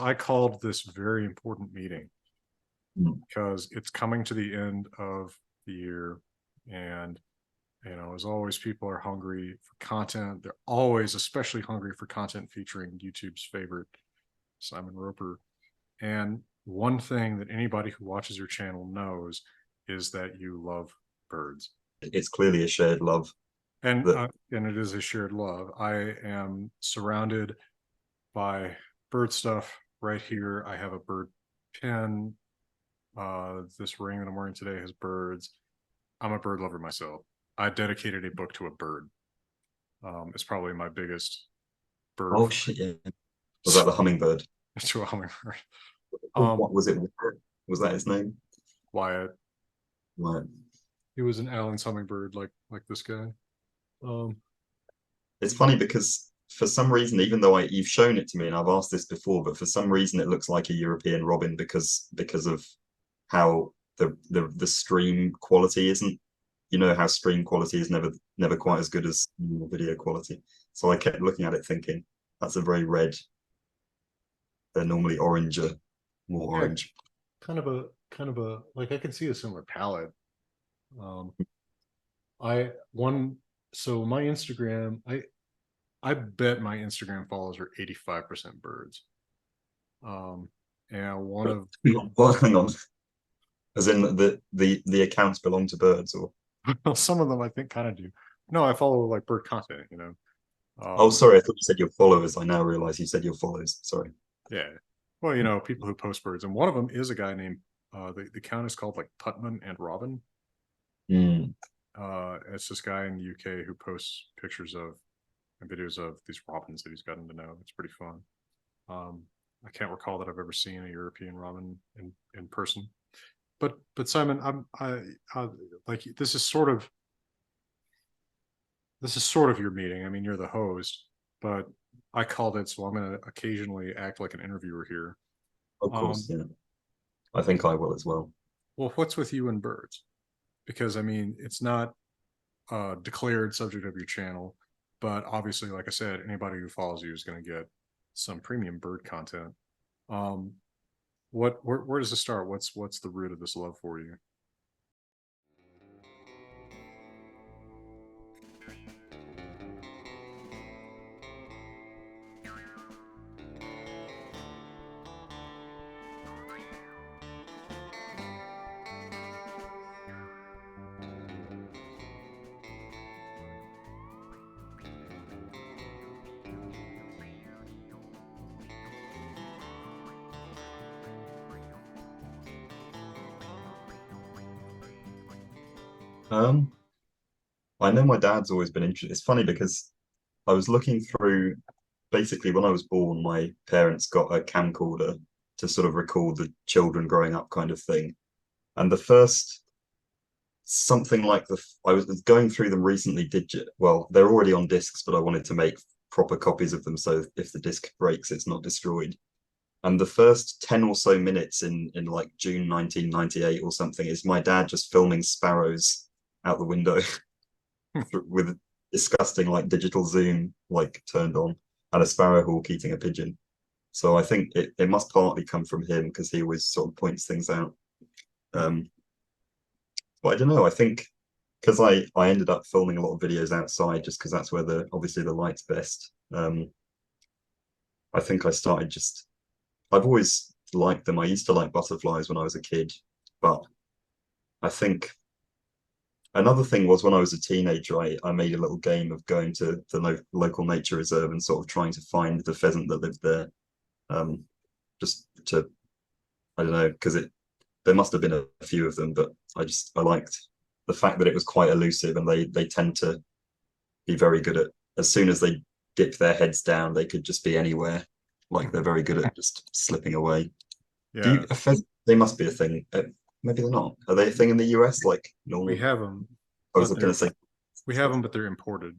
I called this very important meeting Mm. because it's coming to the end of the year. And, as always, people are hungry for content. They're always especially hungry for content featuring YouTube's favorite, Simon Roper. And one thing that anybody who watches your channel knows is that you love birds. It's clearly a shared love And that uh, and it is a shared love. I am surrounded by bird stuff right here. I have a bird pin. This ring that I'm wearing today has birds. I'm a bird lover myself. I dedicated a book to a bird. It's probably my biggest bird oh shit, yeah. Was that so, the hummingbird? to a hummingbird. What was it? Was that his name? Wyatt. Right. He was an Allen's hummingbird, like this guy. Um, It's funny because for some reason, even though you've shown it to me and I've asked this before, but for some reason it looks like a European robin because of how the stream quality isn't. You know how stream quality is never quite as good as video quality. So I kept looking at it thinking that's a very red. They're normally oranger, more yeah, orange. kind of a like I can see a similar palette. Um, I one so my Instagram, I bet my Instagram followers are 85% birds. Um, and one But of well, hang on, as in the accounts belong to birds, or well, some of them I think kind of do. No, I follow like bird content. oh, Um, sorry, I thought you said your followers. I now realize you said your follows. Sorry. yeah. Well, people who post birds, and one of them is a guy named the account is called like Putman and Robin. Mm. It's this guy in the UK who posts pictures of and videos of these robins that he's gotten to know. It's pretty fun. Um, I can't recall that I've ever seen a European robin in person. But Simon, I like this is sort of your meeting. I mean, you're the host, but I called it, so I'm going to occasionally act like an interviewer here. Of course, Um, yeah. I think I will as well. well, what's with you and birds? Because I mean, it's not a declared subject of your channel, but obviously, like I said, anybody who follows you is going to get some premium bird content. Um, where does it start? What's the root of this love for you? Um, I know my dad's always been interested. It's funny because I was looking through basically when I was born, my parents got a camcorder to sort of record the children growing up kind of thing. And the first something like I was going through them recently, well, they're already on discs, but I wanted to make proper copies of them so if the disc breaks, it's not destroyed. And the first 10 or so minutes in like June 1998 or something is my dad just filming sparrows out the window with disgusting like digital zoom like turned on and a sparrowhawk eating a pigeon. So I think it must partly come from him because he always sort of points things out. Um, but I don't know. I think because I ended up filming a lot of videos outside just because that's where the obviously the light's best. I think I started just I've always liked them. I used to like butterflies when I was a kid, but I think another thing was when I was a teenager, I made a little game of going to the local nature reserve and sort of trying to find the pheasant that lived there. Um, just to I don't know because it there must have been a few of them, but I liked the fact that it was quite elusive and they tend to be very good at as soon as they dip their heads down, they could just be anywhere. Like they're very good at just slipping away. Do Yeah, you a pheasant? They must be a thing. Maybe they're not. Are they a thing in the US? Like we normal? have them, I was but going to they're say we have them, but they're imported.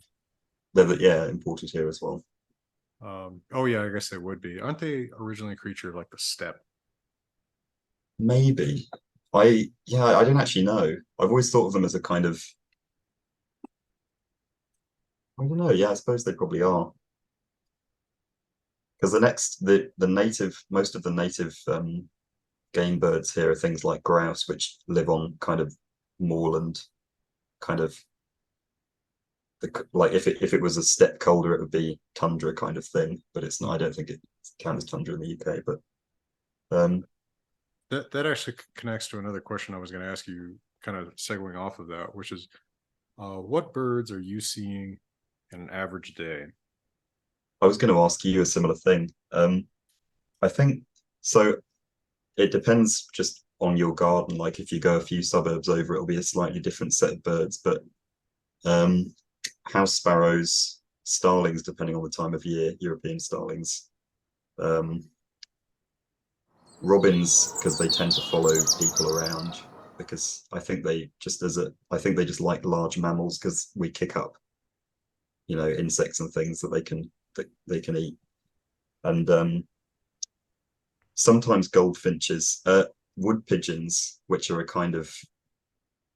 yeah, imported here as well. Oh yeah, I guess they would be. Aren't they originally a creature of like the steppe? Maybe. Yeah, I don't actually know. I've always thought of them as a kind of I don't know. Yeah, I suppose they probably are. because the native most of the native game birds here are things like grouse, which live on kind of moorland, kind of like if it was a step colder, it would be tundra kind of thing, but it's not. I don't think it counts as tundra in the UK, but um, That actually connects to another question I was going to ask you, kind of segueing off of that, which is, what birds are you seeing in an average day? I was going to ask you a similar thing. I think so. It depends just on your garden. Like if you go a few suburbs over, it'll be a slightly different set of birds. But um, house sparrows, starlings, depending on the time of year, European starlings, um, robins, because they tend to follow people around. Because I think they just like large mammals because we kick up, insects and things that they can eat. And sometimes goldfinches, wood pigeons, which are a kind of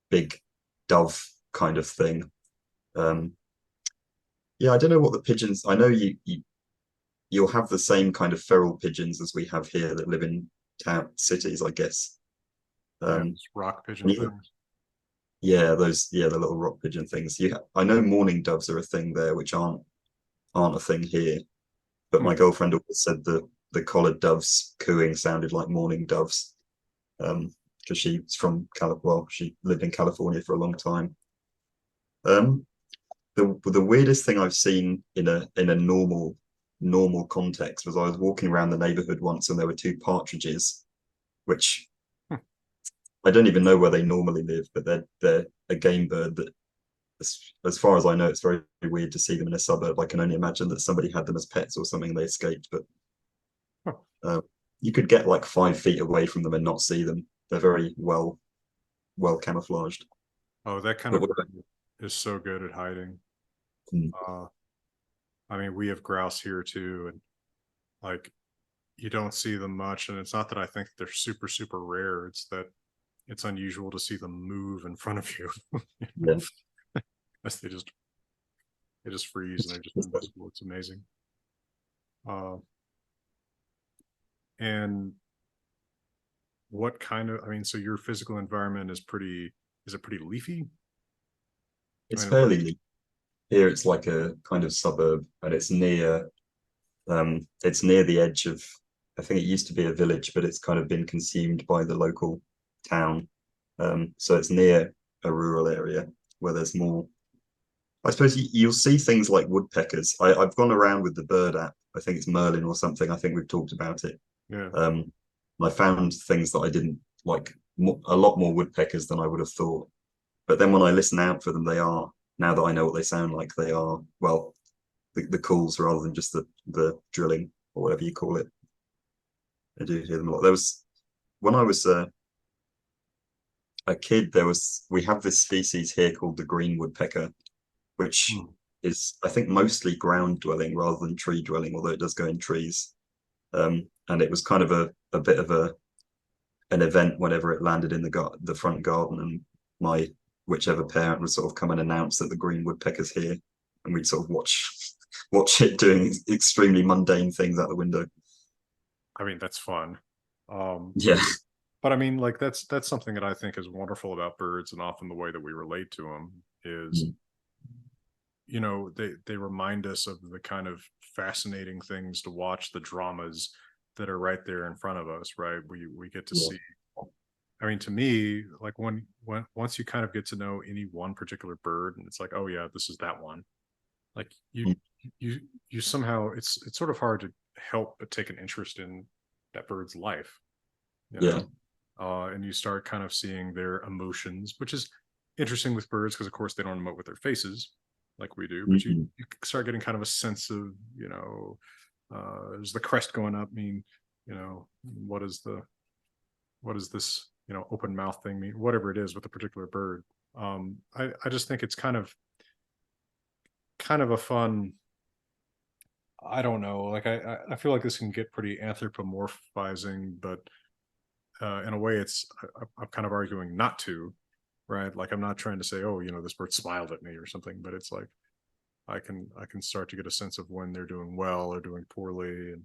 big dove kind of thing. Um, yeah, I don't know what the pigeons. I know you'll have the same kind of feral pigeons as we have here that live in town cities, I guess. Yeah, Um, those rock pigeon yeah, things. yeah, the little rock pigeon things. I know mourning doves are a thing there, which aren't a thing here. But Hmm. my girlfriend always said the collared doves cooing sounded like mourning doves. Because she's from Well, she lived in California for a long time. Um, the weirdest thing I've seen in a normal context was I was walking around the neighborhood once and there were two partridges, which Hmm. I don't even know where they normally live, but they're a game bird that, as far as I know, it's very weird to see them in a suburb. I can only imagine that somebody had them as pets or something. They escaped, but Huh. uh, you could get like 5 feet away from them and not see them. They're very well camouflaged. Oh, that kind But of bird is so good at hiding. Uh, I mean, we have grouse here too, and like you don't see them much. And it's not that I think they're super, super rare. It's that it's unusual to see them move in front of you. yeah, As they just freeze and they're just invisible. It's amazing. Uh, and what kind of, I mean, so your physical environment is it pretty leafy? I it's mean, what, fairly here. It's like a kind of suburb, and it's near the edge of. I think it used to be a village, but it's kind of been consumed by the local town. So it's near a rural area where there's more. I suppose you'll see things like woodpeckers. I've gone around with the bird app. I think it's Merlin or something. I think we've talked about it. yeah. Um, I found things that I didn't like, a lot more woodpeckers than I would have thought. But then when I listen out for them, now that I know what they sound like, they are, well, the calls rather than just the drilling or whatever you call it. I do hear them a lot. When I was a kid, we have this species here called the green woodpecker, which Hmm. is, I think, mostly ground dwelling rather than tree dwelling, although it does go in trees. And it was kind of a bit of an event whenever it landed in the front garden, and my whichever parent would sort of come and announce that the green woodpecker's here, and we'd sort of watch it doing extremely mundane things out the window. I mean, that's fun. Um, Yeah. but I mean, like that's something that I think is wonderful about birds, and often the way that we relate to them is, Mm. they remind us of the kind of fascinating things to watch, the dramas that are right there in front of us, right? We get to Yeah. see. I mean, to me, like when once you kind of get to know any one particular bird, and it's like, oh yeah, this is that one. Like Mm. you you somehow, it's sort of hard to help but take an interest in that bird's life, you know. Yeah. And you start kind of seeing their emotions, which is interesting with birds because, of course, they don't emote with their faces like we do. But Mhm. you start getting kind of a sense of, is the crest going up mean, what is what is this, open mouth thing mean? Whatever it is with a particular bird. I just think it's kind of a fun. I don't know. Like I feel like this can get pretty anthropomorphizing, but in a way, I'm kind of arguing not to, right? Like I'm not trying to say, oh, this bird smiled at me or something, but it's like I can start to get a sense of when they're doing well or doing poorly, and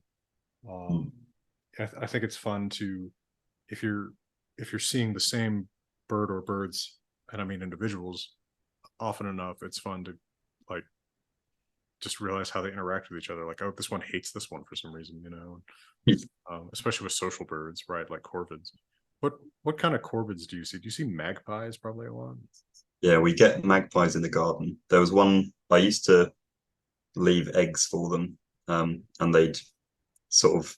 Um, I think it's fun to, if you're if you're seeing the same bird or birds, and I mean individuals, often enough, it's fun to like just realize how they interact with each other. Like, oh, this one hates this one for some reason, you know. Especially with social birds, right? Like corvids. What kind of corvids do you see? Do you see magpies probably a lot? Yeah, we get magpies in the garden. There was one I used to leave eggs for them, and they'd sort of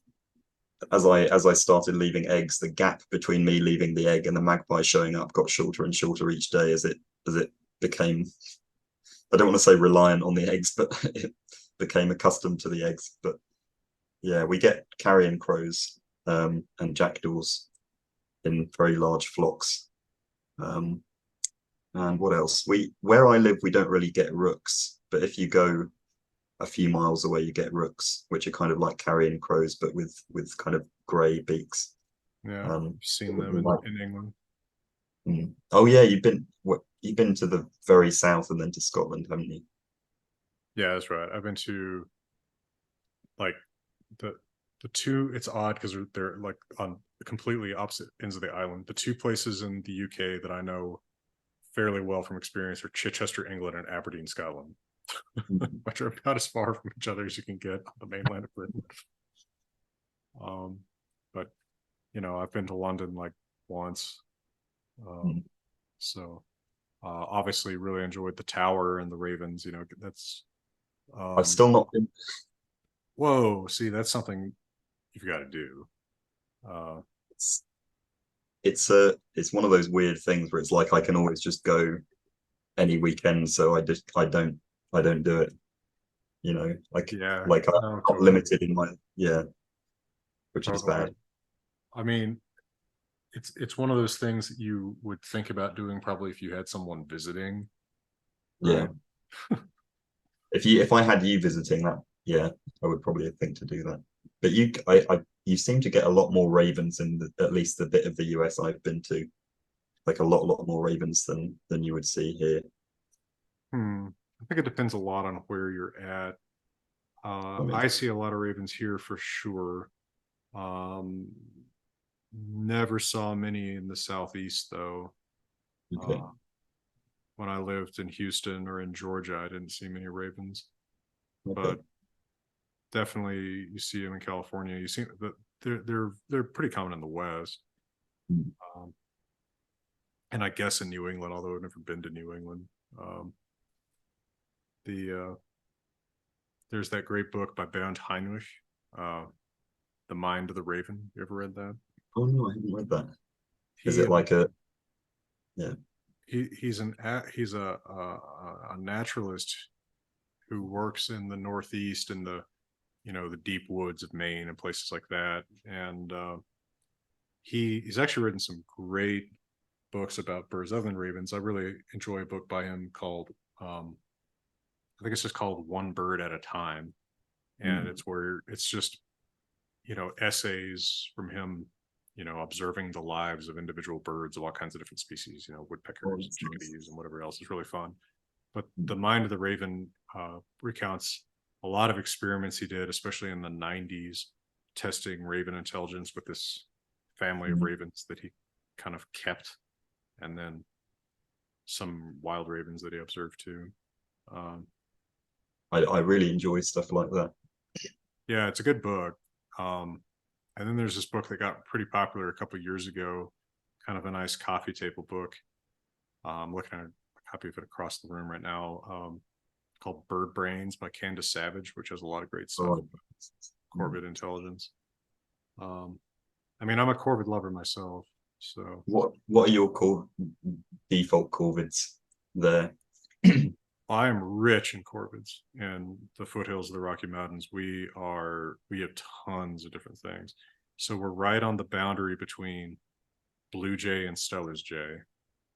as I started leaving eggs, the gap between me leaving the egg and the magpie showing up got shorter and shorter each day as it became, I don't want to say reliant on the eggs, but it became accustomed to the eggs. But yeah, we get carrion crows and jackdaws in very large flocks. Um, and what else? Where I live, we don't really get rooks, but if you go a few miles away, you get rooks, which are kind of like carrion crows, but with kind of grey beaks. Yeah, I've Um, seen them like, in England. oh yeah, you've been to the very south and then to Scotland, haven't you? Yeah, that's right. I've been to like the the two. It's odd because they're like on completely opposite ends of the island. The two places in the UK that I know fairly well from experience are Chichester, England, and Aberdeen, Scotland, Mhm. which are about as far from each other as you can get on the mainland of Britain. Um, but I've been to London like once, um, so obviously really enjoyed the Tower and the Ravens. That's I've um, still not been. whoa. See, that's something you've got to do. Uh, It's it's one of those weird things where it's like I can always just go any weekend, so I don't do it. Like yeah, like no, I'm totally, limited in my, yeah, which is totally. bad. I mean, it's one of those things that you would think about doing probably if you had someone visiting, Yeah, right? if I had you visiting that, yeah, I would probably think to do that. But you seem to get a lot more ravens in at least the bit of the US I've been to, like a lot more ravens than you would see here. I think it depends a lot on where you're at. I mean, I see a lot of ravens here for sure. Um, Never saw many in the southeast though. okay, Uh, when I lived in Houston or in Georgia, I didn't see many ravens, okay. but definitely you see them in California. You see that they're pretty common in the West, Mm. um, and I guess in New England, although I've never been to New England. Um, there's that great book by Bernd Heinrich, uh, "The Mind of the Raven." You ever read that? Oh no, I haven't read that. Is He it like a, yeah? he's a naturalist who works in the Northeast in the deep woods of Maine and places like that. And he's actually written some great books about birds other than ravens. I really enjoy a book by him called um, I think it's just called One Bird at a Time, and Mm. it's where it's just essays from him. Observing the lives of individual birds of all kinds of different species, Oh, woodpeckers and that's nice. chickadees and whatever else is really fun. But Mm. The Mind of the Raven recounts a lot of experiments he did, especially in the 90s, testing raven intelligence with this family of Mm. ravens that he kind of kept, and then some wild ravens that he observed too. Um, I really enjoy stuff like that. yeah, it's a good book. Um, and then there's this book that got pretty popular a couple years ago, kind of a nice coffee table book. I'm looking at a copy of it across the room right now. Called Bird Brains by Candace Savage, which has a lot of great stuff Oh, about mm. Corvid intelligence. Um, I mean, I'm a Corvid lover myself, so What are your default corvids there? I am rich in Corvids in the foothills of the Rocky Mountains. We have tons of different things. So we're right on the boundary between blue jay and Steller's jay.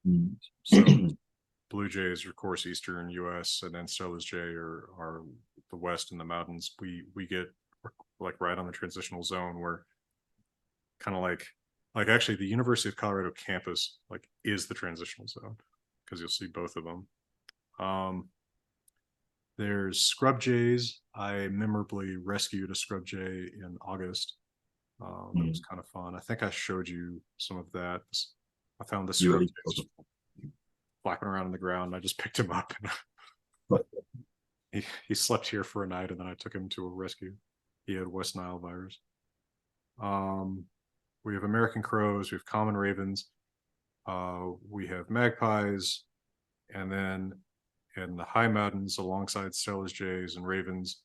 Mm. So blue jays are, of course, eastern U.S., and then Steller's jay are the west in the mountains. We get like right on the transitional zone where kind of like actually the University of Colorado campus like is the transitional zone because you'll see both of them. Um, There's scrub jays. I memorably rescued a scrub jay in August. That was kind of fun. I think I showed you some of that. I found this You scrub really jay just flapping around on the ground. I just picked him up and he slept here for a night, and then I took him to a rescue. He had West Nile virus. Um, we have American crows, we have common ravens, we have magpies, and then in the high mountains alongside Stella's jays and ravens,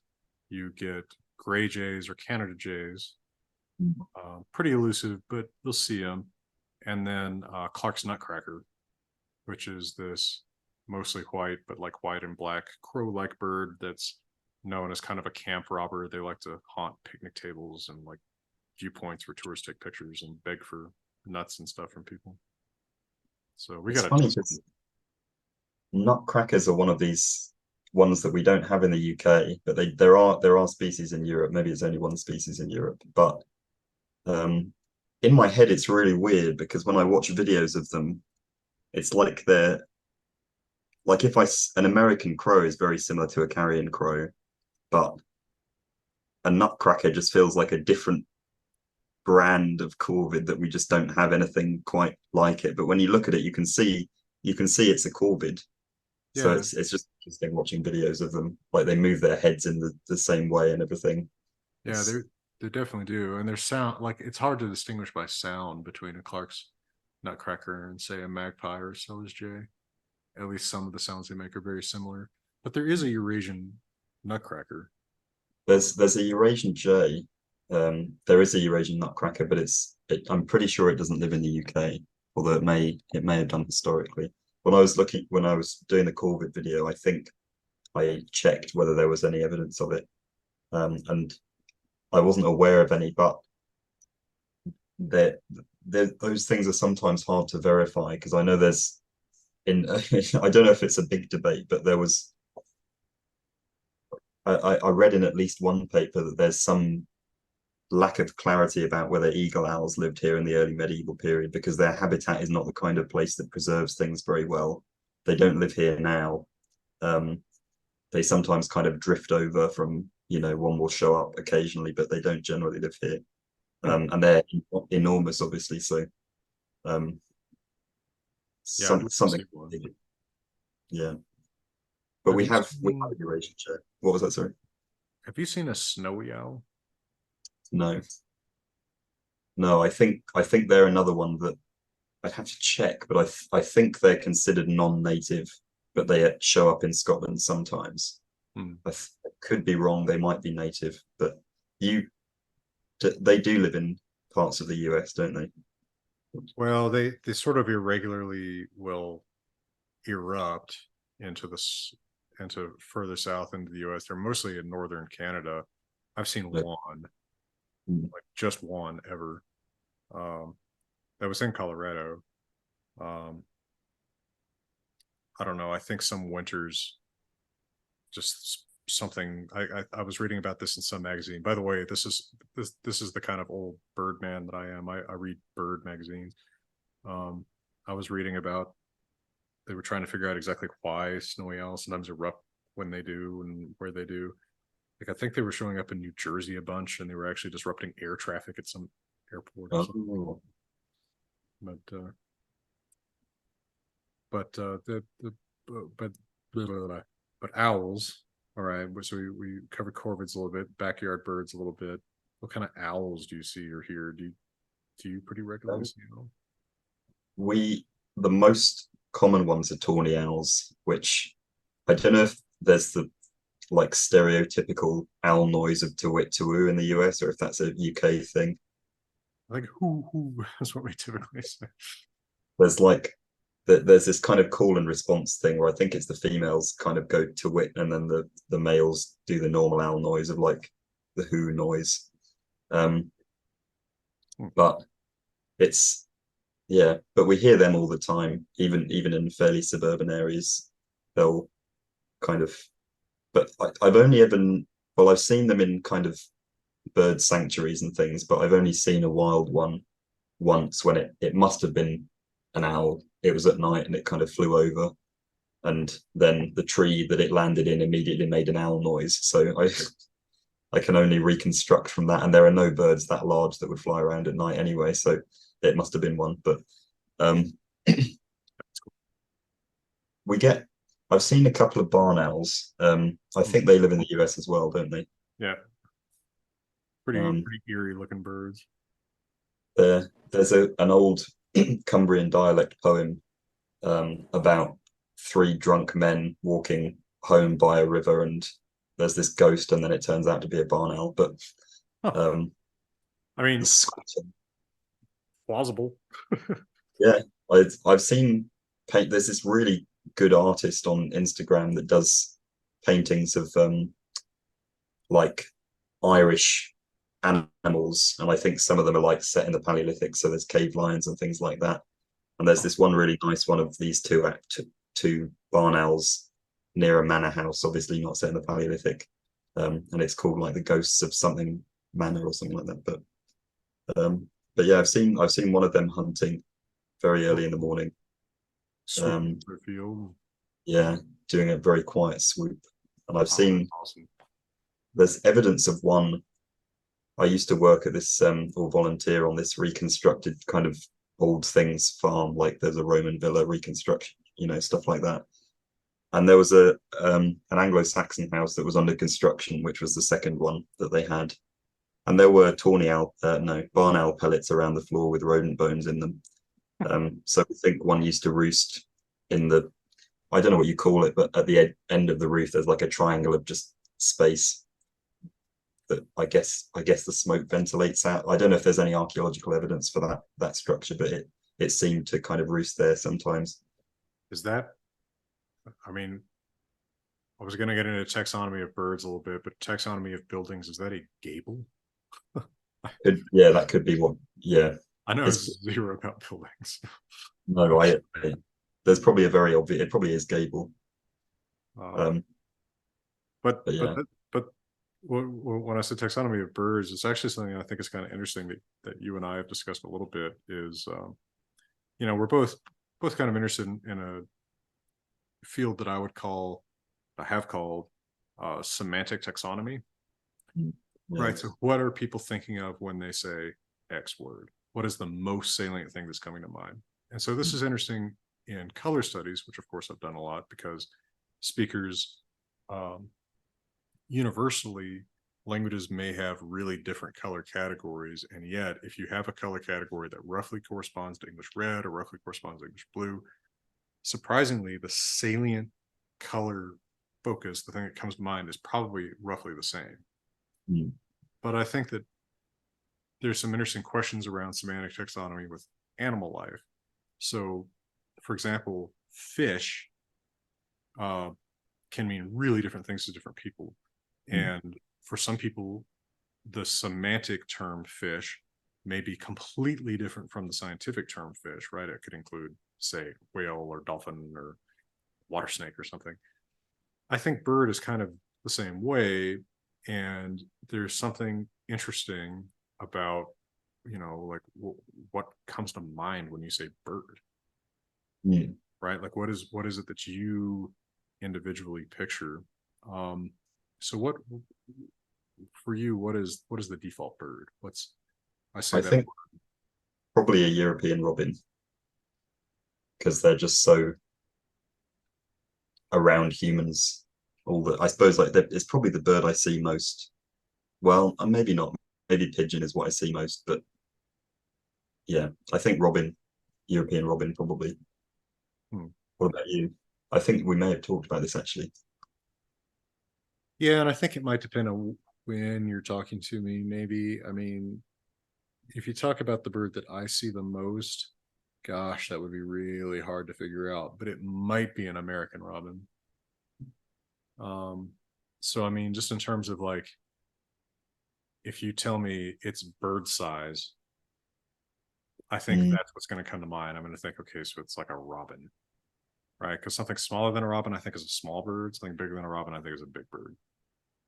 you get gray jays or Canada jays. Pretty elusive, but you'll see them. And then Clark's nutcracker, which is this mostly white, but like white and black crow-like bird that's known as kind of a camp robber. They like to haunt picnic tables and like viewpoints where tourists take pictures and beg for nuts and stuff from people. So we It's got funny because nutcrackers are one of these ones that we don't have in the UK, but there are species in Europe. Maybe it's only one species in Europe, but in my head it's really weird because when I watch videos of them, it's like they're like if an American crow is very similar to a carrion crow, but a nutcracker just feels like a different brand of corvid that we just don't have anything quite like it. But when you look at it, you can see it's a corvid. So yeah, it's just interesting watching videos of them. Like they move their heads in the same way and everything. yeah, It's they definitely do. And their sound, like it's hard to distinguish by sound between a Clark's nutcracker and say a magpie or a Stella's jay. At least some of the sounds they make are very similar. But there is a Eurasian nutcracker. there's a Eurasian jay. There is a Eurasian nutcracker, but I'm pretty sure it doesn't live in the UK, although it may have done historically. When I was doing the Corvid video, I think I checked whether there was any evidence of it, and I wasn't aware of any. But there, those things are sometimes hard to verify because I know there's in I don't know if it's a big debate, but I read in at least one paper that there's some lack of clarity about whether eagle owls lived here in the early medieval period because their habitat is not the kind of place that preserves things very well. They don't live here now. They sometimes kind of drift over from, one will show up occasionally, but they don't generally live here. And they're enormous, obviously. So Yeah, I'd like to something, see one. yeah. But Have you we have seen a Eurasian chair. What was that? Sorry. have you seen a snowy owl? No, no. I think they're another one that I'd have to check, but I think they're considered non-native, but they show up in Scotland sometimes. Hmm. I could be wrong. They might be native, but you they do live in parts of the US, don't they? Well, they sort of irregularly will erupt into this into further south into the US. They're mostly in northern Canada. I've seen No. one, Mm. like just one ever. Um, that was in Colorado. Um, I don't know. I think some winters just something I was reading about this in some magazine. By the way, this is the kind of old bird man that I am. I read bird magazines. I was reading about they were trying to figure out exactly why snowy owls sometimes erupt when they do and where they do. Like I think they were showing up in New Jersey a bunch, and they were actually disrupting air traffic at some airport or something. Oh, But the but blah, blah, blah. But owls. All right, so we covered corvids a little bit, backyard birds a little bit. What kind of owls do you see or hear? Do you pretty regularly um, see them? we the most common ones are tawny owls, which I don't know if there's the like stereotypical owl noise of to wit to woo in the US or if that's a UK thing. I think who is what we typically say. There's like there's this kind of call and response thing where I think it's the females kind of go to wit and then the males do the normal owl noise of like the who noise. Um, Hmm. but it's yeah, but we hear them all the time, even in fairly suburban areas. They'll kind of, but I've only ever, well, I've seen them in kind of bird sanctuaries and things, but I've only seen a wild one once when it must have been an owl. It was at night and it kind of flew over. and then the tree that it landed in immediately made an owl noise. So I can only reconstruct from that, and there are no birds that large that would fly around at night anyway, so it must have been one. But um, we get I've seen a couple of barn owls. I think they live in the US as well, don't they? Yeah, pretty Um, pretty eerie looking birds. there's an old Cumbrian dialect poem about three drunk men walking home by a river, and there's this ghost, and then it turns out to be a barn owl. But Huh. um, I mean, plausible. yeah, I've seen paint. There's this really good artist on Instagram that does paintings of like Irish animals, and I think some of them are like set in the Paleolithic, so there's cave lions and things like that. And there's this one really nice one of these two barn owls near a manor house, obviously not set in the Paleolithic, and it's called like the Ghosts of something manor or something like that. But yeah, I've seen one of them hunting very early in the morning. Swooping Um, through the field. yeah, doing a very quiet swoop, and I've Oh, seen that's awesome. there's evidence of one. I used to work at this or volunteer on this reconstructed kind of old things farm, like there's a Roman villa reconstruction, stuff like that. And there was a an Anglo-Saxon house that was under construction, which was the second one that they had. And there were barn owl pellets around the floor with rodent bones in them. So I think one used to roost in I don't know what you call it, but at the end of the roof, there's like a triangle of just space that I guess the smoke ventilates out. I don't know if there's any archaeological evidence for that structure, but it seemed to kind of roost there sometimes. Is that? I mean, I was going to get into taxonomy of birds a little bit, but taxonomy of buildings, is that a gable? Yeah, that could be what. Yeah, I know it's zero about buildings. no, there's probably a very obvious. It probably is gable. Um, Um, but but but yeah, but when I said taxonomy of birds, it's actually something I think is kind of interesting that you and I have discussed a little bit. Is we're both kind of interested in a field that I have called semantic taxonomy. yeah, Right. So what are people thinking of when they say X word? What is the most salient thing that's coming to mind? And so this is interesting in color studies, which of course I've done a lot because speakers um, universally, languages may have really different color categories. And yet, if you have a color category that roughly corresponds to English red or roughly corresponds to English blue, surprisingly, the salient color focus, the thing that comes to mind, is probably roughly the same. mm, But I think that there's some interesting questions around semantic taxonomy with animal life. So, for example, fish uh, can mean really different things to different people. mm, And for some people, the semantic term fish may be completely different from the scientific term fish, right? It could include, say, whale or dolphin or water snake or something. I think bird is kind of the same way. And there's something interesting about, like what comes to mind when you say bird, mm. right? Like what is it that you individually picture? Um, so what for you, what is the default bird? I say I that. think probably a European robin because they're just so around humans. I suppose like it's probably the bird I see most. Well, maybe not. Maybe pigeon is what I see most, but yeah, I think robin, European robin, probably. Hmm. What about you? I think we may have talked about this actually. Yeah, and I think it might depend on when you're talking to me. Maybe, I mean, if you talk about the bird that I see the most, gosh, that would be really hard to figure out. But it might be an American robin. Um, so I mean, just in terms of like, if you tell me it's bird size, I think Mm, that's what's going to come to mind. I'm going to think, okay, so it's like a robin, right? Because something smaller than a robin, I think, is a small bird. Something bigger than a robin, I think, is a big bird.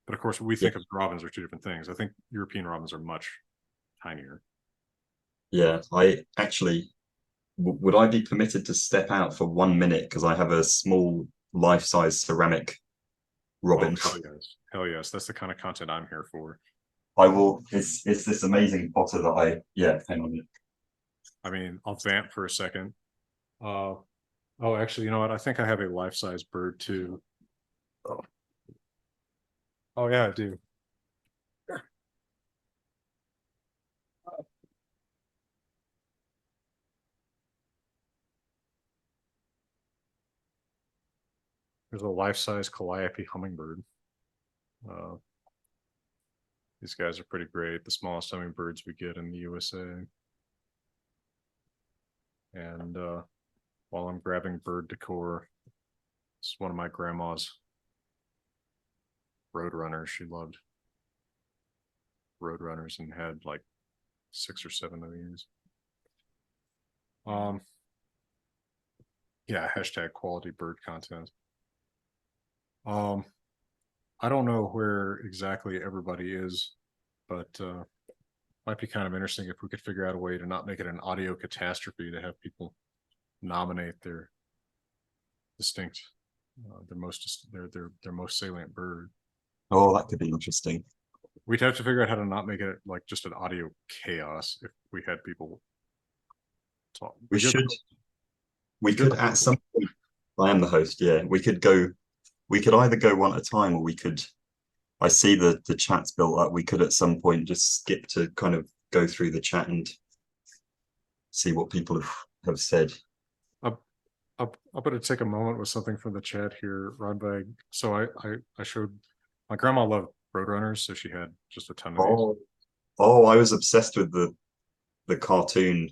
But of course, we yeah, think of robins are two different things. I think European robins are much tinier. yeah. I actually would I be permitted to step out for 1 minute because I have a small life-size ceramic robin. Oh, hell yes. Hell yes. That's the kind of content I'm here for. I will. It's this amazing potter that hang on. I mean, I'll vamp for a second. Uh, oh, actually, you know what? I think I have a life-size bird too. Oh yeah, I do. There's a life-size calliope hummingbird. Uh, these guys are pretty great. The smallest hummingbirds we get in the USA. And while I'm grabbing bird decor, it's one of my grandma's roadrunners. She loved roadrunners and had like 6 or 7 of these. Yeah, hashtag quality bird content. I don't know where exactly everybody is, but might be kind of interesting if we could figure out a way to not make it an audio catastrophe, to have people nominate their distinct, their most salient bird. Oh, that could be interesting. We'd have to figure out how to not make it like just an audio chaos if we had people talk. We should. We could at some point. I am the host. Yeah, we could go. We could either go one at a time, or we could. I see the chat's built up. We could at some point just skip to kind of go through the chat and see what people have said. I'm going to take a moment with something from the chat here, Rodbag. So I showed my grandma loved roadrunners, so she had just a ton of these. Oh, I was obsessed with the cartoon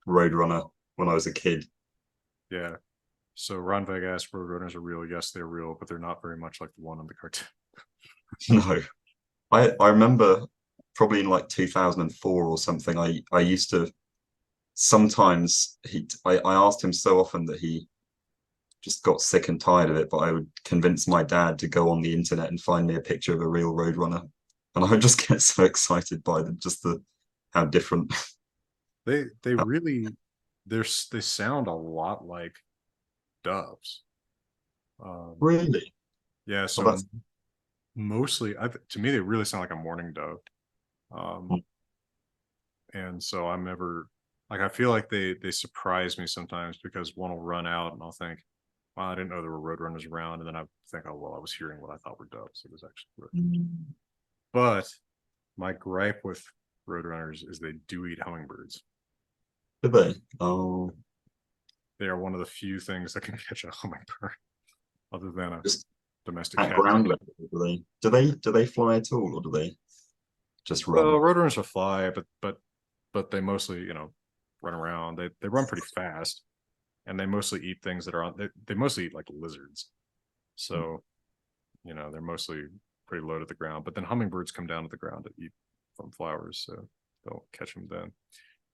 Roadrunner when I was a kid. Yeah. So Ron Veg asked, roadrunners are real. Yes, they're real, but they're not very much like the one on the cartoon. No, I remember probably in like 2004 or something. I used to sometimes I asked him so often that he just got sick and tired of it, but I would convince my dad to go on the internet and find me a picture of a real roadrunner, and I would just get so excited by them, just how different. They really they sound a lot like doves. Really? Yeah, Well, so that's mostly to me they really sound like a mourning dove. And so I'm never like, I feel like they surprise me sometimes, because one will run out and I'll think, well, I didn't know there were roadrunners around, and then I think, oh well, I was hearing what I thought were doves. It was actually roadrunners. But my gripe with roadrunners is they do eat hummingbirds. do they? Oh, They are one of the few things that can catch a hummingbird, other than a just domestic at cat. ground level, do they fly at all, or do they just Well, run? roadrunners will fly, but they mostly, run around. They run pretty fast, and they mostly eat things that are on. They mostly eat like lizards, so they're mostly pretty low to the ground. But then hummingbirds come down to the ground to eat from flowers, so they'll catch them then.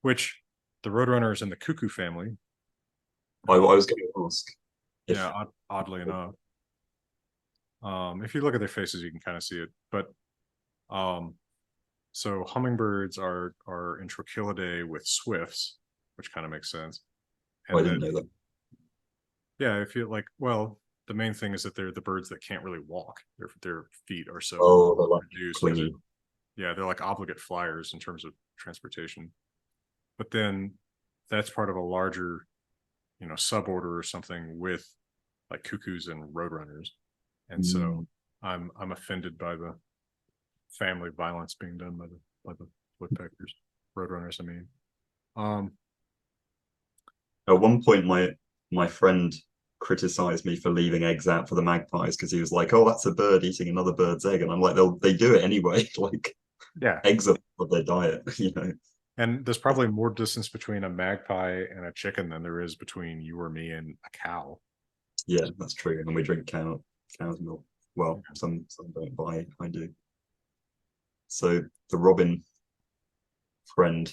Which the roadrunners in the cuckoo family. I was going to ask if Yeah, oddly enough, if you look at their faces, you can kind of see it. But so hummingbirds are in Trochilidae with swifts, which kind of makes sense. I And didn't then, know that. yeah, I feel like, well, the main thing is that they're the birds that can't really walk. Their feet are so Oh, they're like reduced because clingy. they're like obligate flyers in terms of transportation. But then that's part of a larger, suborder or something with like cuckoos and roadrunners. And so I'm offended by the family violence being done by the woodpeckers, roadrunners. I mean, um, At one point, my friend criticized me for leaving eggs out for the magpies because he was like, "Oh, that's a bird eating another bird's egg," and I'm like, they do it anyway. Like yeah, eggs are of their diet, you know. and there's probably more distance between a magpie and a chicken than there is between you or me and a cow. Yeah, that's true. And we drink cow's milk. Well, some don't buy. I do. So the robin friend.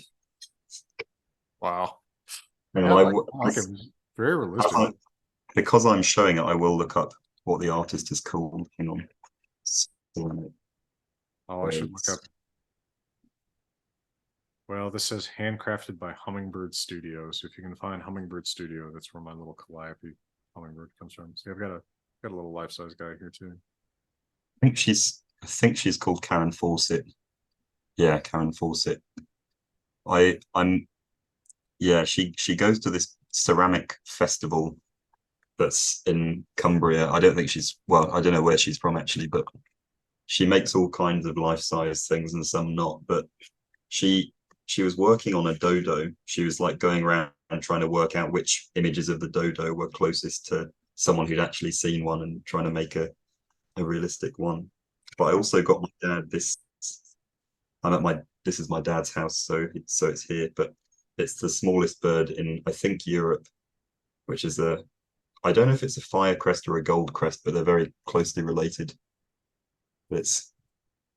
Wow. Hang Yeah, on, I like it. Very realistic. because I'm showing it, I will look up what the artist is called. Hang on. Oh, I should look up. Well, this says handcrafted by Hummingbird Studio. So if you can find Hummingbird Studio, that's where my little calliope hummingbird comes from. See, I've got got a little life-size guy here too. I think she's called Karen Fawcett. Yeah, Karen Fawcett. I'm yeah, she goes to this ceramic festival that's in Cumbria. I don't think I don't know where she's from actually, but she makes all kinds of life-size things and some not. But she she was working on a dodo. She was like going around and trying to work out which images of the dodo were closest to someone who'd actually seen one and trying to make a realistic one. But I also got my dad this. I'm at my this is my dad's house, so it's here, but it's the smallest bird in I think Europe, which is a I don't know if it's a firecrest or a gold crest, but they're very closely related. But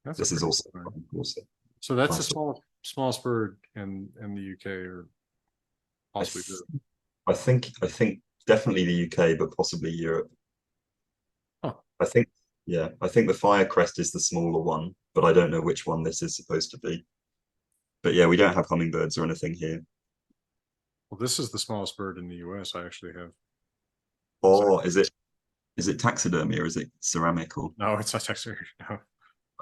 That's a this is pretty also cool thing. also So that's the nice. smallest bird in the UK or I, possibly th- Europe. I think definitely the UK, but possibly Europe. Huh. I think I think the firecrest is the smaller one, but I don't know which one this is supposed to be. But yeah, we don't have hummingbirds or anything here. Well, this is the smallest bird in the US. I actually have. Or is it taxidermy or is it ceramic or No, it's not Texas. No,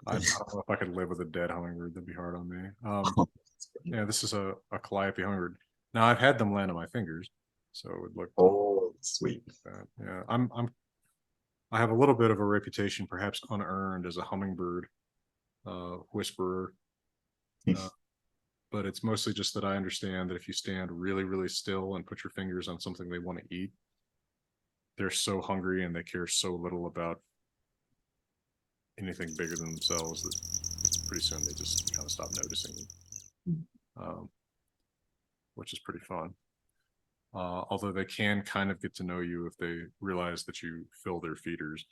I don't know if I could live with a dead hummingbird. That'd be hard on me. Yeah, this is a calliope hummingbird. Now I've had them land on my fingers, so it would look oh sweet. bad. Yeah, I have a little bit of a reputation, perhaps unearned, as a hummingbird whisperer. Uh, but it's mostly just that I understand that if you stand really, really still and put your fingers on something they want to eat, they're so hungry and they care so little about anything bigger than themselves that pretty soon they just kind of stop noticing you, um, which is pretty fun. Although they can kind of get to know you if they realize that you fill their feeders,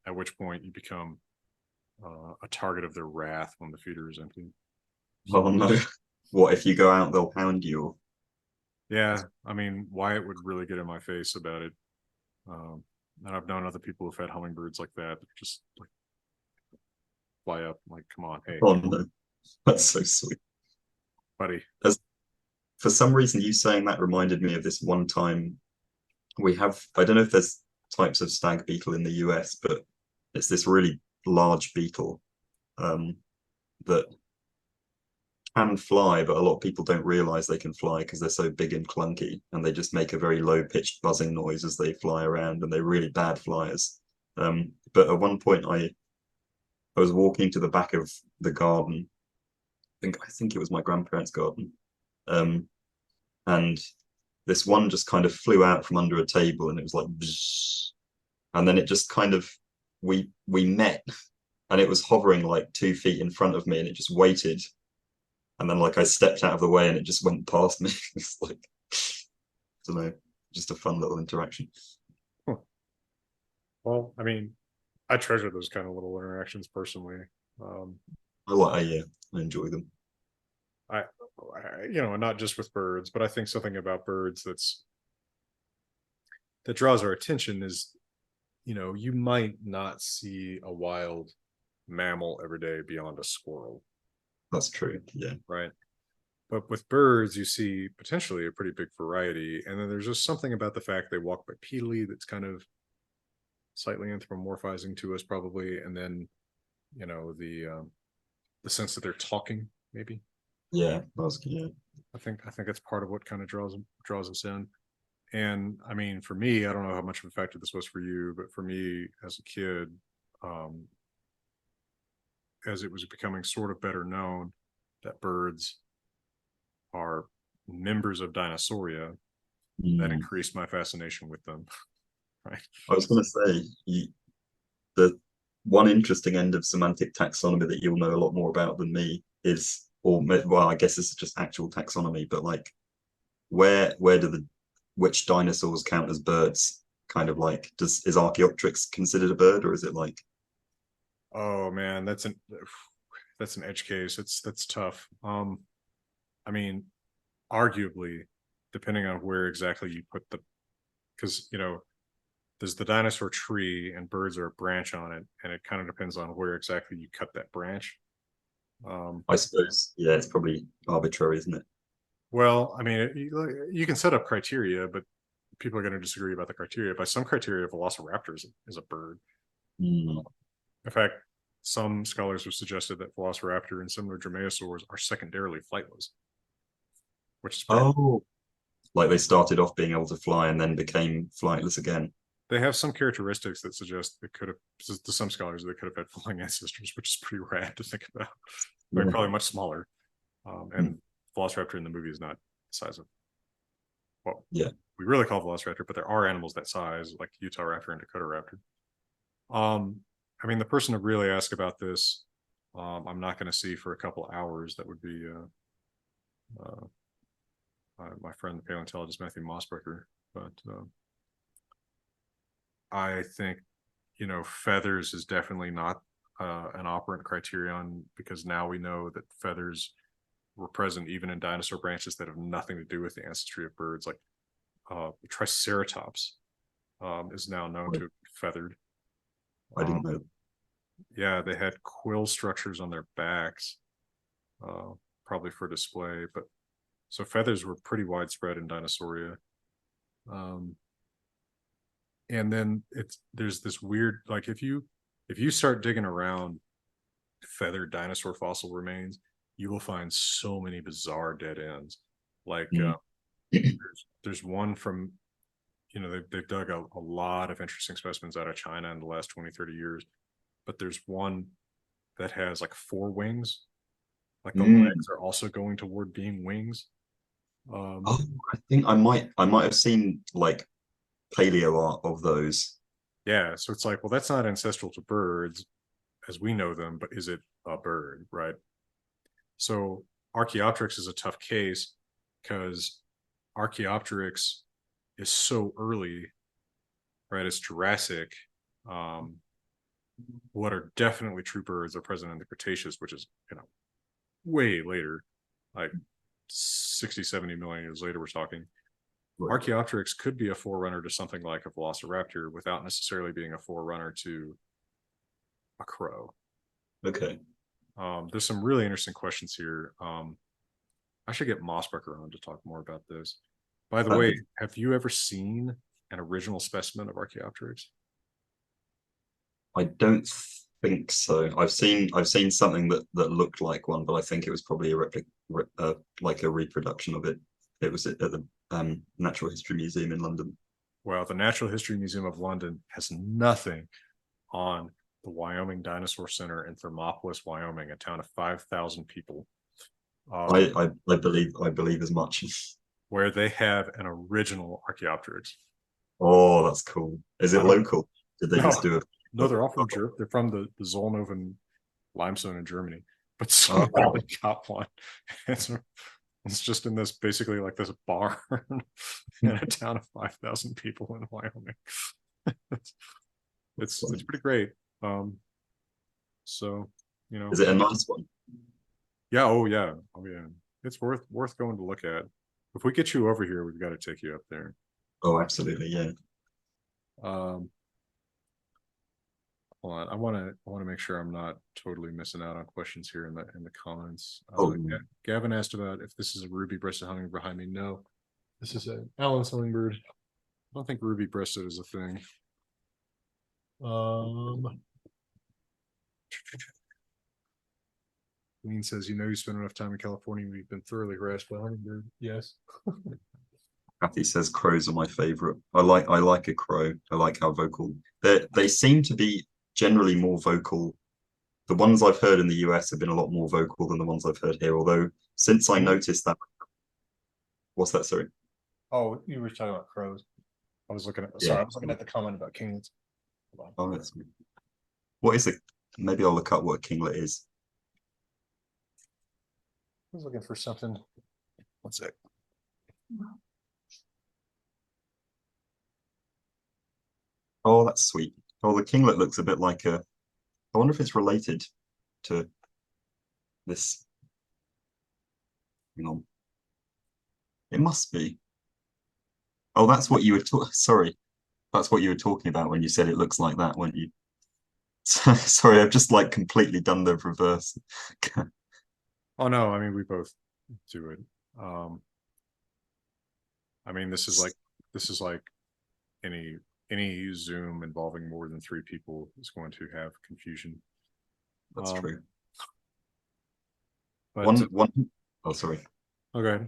at which point you become a target of their wrath when the feeder is empty. Oh no. What if you go out, they'll hound you? Yeah, I mean, Wyatt would really get in my face about it. And I've known other people who've had hummingbirds like that, just like fly up, like, come on, hey, Oh no. That's so sweet. buddy. As, for some reason, you saying that reminded me of this one time we have, I don't know if there's types of stag beetle in the US, but it's this really large beetle that can fly, but a lot of people don't realize they can fly because they're so big and clunky, and they just make a very low pitched buzzing noise as they fly around, and they're really bad flyers. But at one point, I was walking to the back of the garden. I think it was my grandparents' garden, and this one just kind of flew out from under a table, and it was like, bzz, and then it just kind of we met, and it was hovering like 2 feet in front of me, and it just waited, and then like I stepped out of the way, and it just went past me. It's like I don't know, just a fun little interaction. Huh. Well, I mean, I treasure those kind of little interactions personally. Um, Yeah, I enjoy them. I, not just with birds, but I think something about birds that draws our attention is, you might not see a wild mammal every day beyond a squirrel, That's true. Yeah. right? But with birds, you see potentially a pretty big variety. And then there's just something about the fact they walk bipedally that's kind of slightly anthropomorphizing to us, probably. And then, the sense that they're talking, maybe. Yeah, yeah. I think that's part of what kind of draws us in. And I mean, for me, I don't know how much of a factor this was for you, but for me as a kid, um, as it was becoming sort of better known that birds are members of Dinosauria, that Mm. increased my fascination with them. Right. I was going to say the one interesting end of semantic taxonomy that you'll know a lot more about than me is, or well, I guess this is just actual taxonomy, but like where do which dinosaurs count as birds? Kind of like, is Archaeopteryx considered a bird, or is it like? Oh man, that's an edge case. That's tough. I mean, arguably, depending on where exactly you put because there's the dinosaur tree and birds are a branch on it, and it kind of depends on where exactly you cut that branch. I suppose, yeah, it's probably arbitrary, isn't it? Well, I mean, you can set up criteria, but people are going to disagree about the criteria. By some criteria, Velociraptor is a bird. Mm. In fact, some scholars have suggested that Velociraptor and similar dromaeosaurs are secondarily flightless, which is pretty. Oh, like they started off being able to fly and then became flightless again. They have some characteristics that suggest they could have, to some scholars, they could have had flying ancestors, which is pretty rad to think about. They're Yeah. probably much smaller. And Velociraptor in the movie is not the size of, well, Yeah. we really call Velociraptor, but there are animals that size, like Utah Raptor and Dakota Raptor. I mean, the person to really ask about this, I'm not going to see for a couple hours. That would be my friend, the paleontologist Matthew Mossberger. But I think, feathers is definitely not an operant criterion, because now we know that feathers were present even in dinosaur branches that have nothing to do with the ancestry of birds. Like Triceratops is now known to be feathered. I didn't know. Yeah, they had quill structures on their backs, probably for display. But so feathers were pretty widespread in Dinosauria. And then there's this weird, like, if you start digging around feathered dinosaur fossil remains, you will find so many bizarre dead ends. Like there's one from, they've dug a lot of interesting specimens out of China in the last 20-30 years, but there's one that has like 4 wings, like the legs are also going toward being wings. Oh, I think I might have seen like paleo art of those. Yeah, so it's like, well, that's not ancestral to birds as we know them, but is it a bird, right? So Archaeopteryx is a tough case because Archaeopteryx is so early, right? It's Jurassic. What are definitely true birds are present in the Cretaceous, which is, way later, like 60, 70 million years later, we're talking. Right. Archaeopteryx could be a forerunner to something like a Velociraptor without necessarily being a forerunner to a crow. Okay. There's some really interesting questions here. I should get Mossberger on to talk more about this. By the way, have you ever seen an original specimen of Archaeopteryx? I don't think so. I've seen something that looked like one, but I think it was probably a replica, like a reproduction of it. It was at the Natural History Museum in London. Well, the Natural History Museum of London has nothing on the Wyoming Dinosaur Center in Thermopolis, Wyoming, a town of 5,000 people. I believe as much. Where they have an original Archaeopteryx. Oh, that's cool. Is it local? Did they just do it? No, they're all from Germany. They're from the Zollnoven limestone in Germany. But somehow they got one. It's just in this, basically like this barn in a town of 5,000 people in Wyoming. it's pretty great. So, is it a nice one? Yeah. Oh yeah. It's worth going to look at. If we get you over here, we've got to take you up there. Oh, absolutely, yeah. Hold on. I want to make sure I'm not totally missing out on questions here in the comments. Gavin asked about if this is a ruby-breasted hummingbird behind me. No, this is an Allen's hummingbird. I don't think ruby-breasted is a thing. Lean says, you spend enough time in California, we've been thoroughly harassed by hummingbird. Yes. Kathy says crows are my favorite. I like a crow. I like how vocal they seem to be. Generally more vocal. The ones I've heard in the US have been a lot more vocal than the ones I've heard here. Although since I noticed that, what's that? Sorry. Oh, you were talking about crows. I was looking at. Sorry, I was looking at the comment about kinglets. Oh, that's what is it? Maybe I'll look up what a kinglet is. I was looking for something. One sec. Oh, that's sweet. Oh, the kinglet looks a bit like a. I wonder if it's related to this. Hang on. It must be. Oh, that's what you were talking. Sorry, that's what you were talking about when you said it looks like that, weren't you? Sorry, I've just like completely done the reverse. Oh no, I mean we both do it. I mean this is like this is like any Zoom involving more than 3 people is going to have confusion. That's true. But One. Oh, sorry. okay.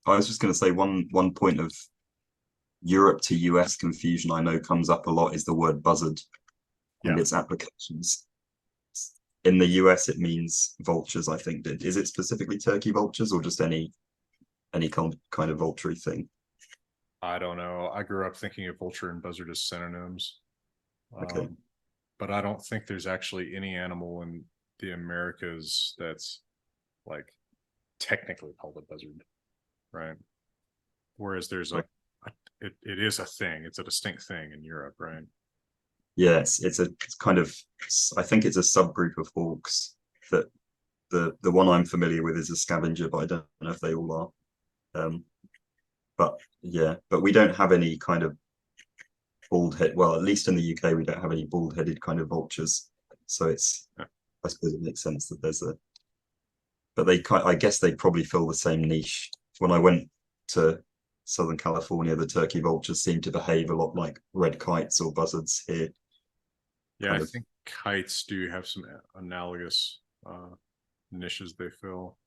I was just going to say one point of Europe to US confusion I know comes up a lot is the word buzzard and Yeah. its applications. In the US, it means vultures, I think. Is it specifically turkey vultures or just any kind of vulture thing? I don't know. I grew up thinking of vulture and buzzard as synonyms. Okay. But I don't think there's actually any animal in the Americas that's like technically called a buzzard, right? Whereas there's Right. it is a thing. It's a distinct thing in Europe, right? Yes, it's kind of, I think it's a subgroup of hawks that the one I'm familiar with is a scavenger, but I don't know if they all are. But yeah, but we don't have any kind of bald head. Well, at least in the UK, we don't have any bald-headed kind of vultures. So it's, Yeah. I suppose it makes sense that there's a, but I guess they probably fill the same niche. When I went to Southern California, the turkey vultures seem to behave a lot like red kites or buzzards here. Yeah, I Kind of. think kites do have some analogous niches they fill.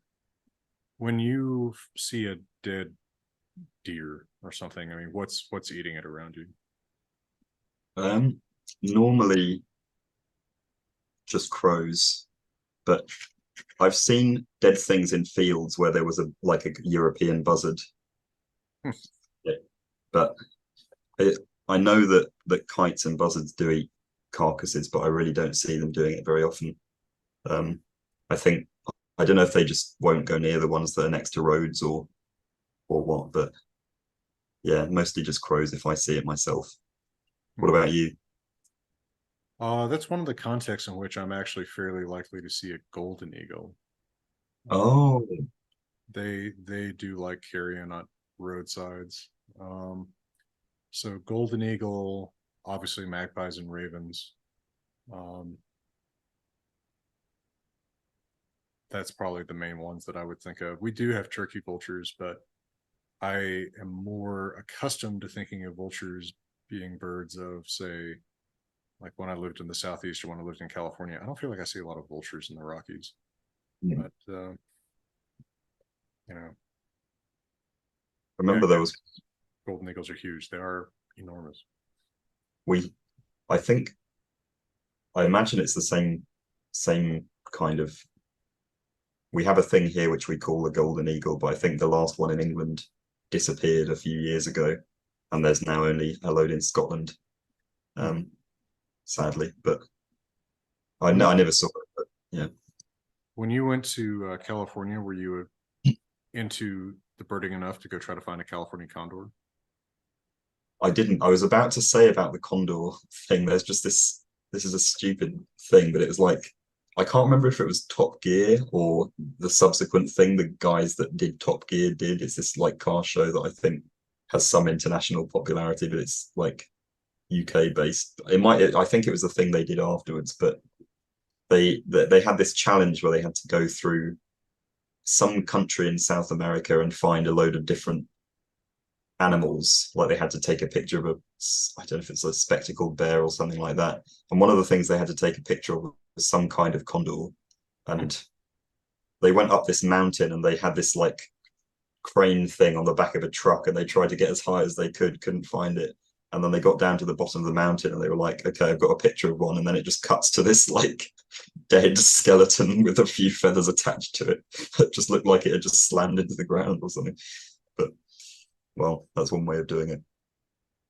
When you see a dead deer or something, I mean, what's eating it around you? Normally just crows, but I've seen dead things in fields where there was a European buzzard. Yeah. But it, I know that kites and buzzards do eat carcasses, but I really don't see them doing it very often. I think I don't know if they just won't go near the ones that are next to roads or what, but yeah, mostly just crows if I see it myself. What about you? That's one of the contexts in which I'm actually fairly likely to see a golden eagle. Um, Oh, they do like carrion on roadsides. So golden eagle, obviously magpies and ravens. Um, that's probably the main ones that I would think of. We do have turkey vultures, but I am more accustomed to thinking of vultures being birds of, say, like when I lived in the Southeast or when I lived in California. I don't feel like I see a lot of vultures in the Rockies, yeah. but you know, yeah, Remember there was golden eagles are huge. They are enormous. we I think I imagine it's the same kind of, we have a thing here which we call the golden eagle, but I think the last one in England disappeared a few years ago, and there's now only a load in Scotland, Hmm. sadly. But I When know you I never saw it. But yeah, when you went to California, were you into the birding enough to go try to find a California condor? I didn't. I was about to say about the condor thing. There's just this. This is a stupid thing, but it was like I can't remember if it was Top Gear or the subsequent thing the guys that did Top Gear did. It's this like car show that I think has some international popularity, but it's like UK based. It might. I think it was the thing they did afterwards, but they had this challenge where they had to go through some country in South America and find a load of different animals. Like they had to take a picture of I don't know if it's a spectacled bear or something like that. And one of the things they had to take a picture of was some kind of condor. And they went up this mountain and they had this like crane thing on the back of a truck and they tried to get as high as they couldn't find it. And then they got down to the bottom of the mountain and they were like, okay, I've got a picture of one. And then it just cuts to this like dead skeleton with a few feathers attached to it. It just looked like it had just slammed into the ground or something. But well, that's one way of doing it.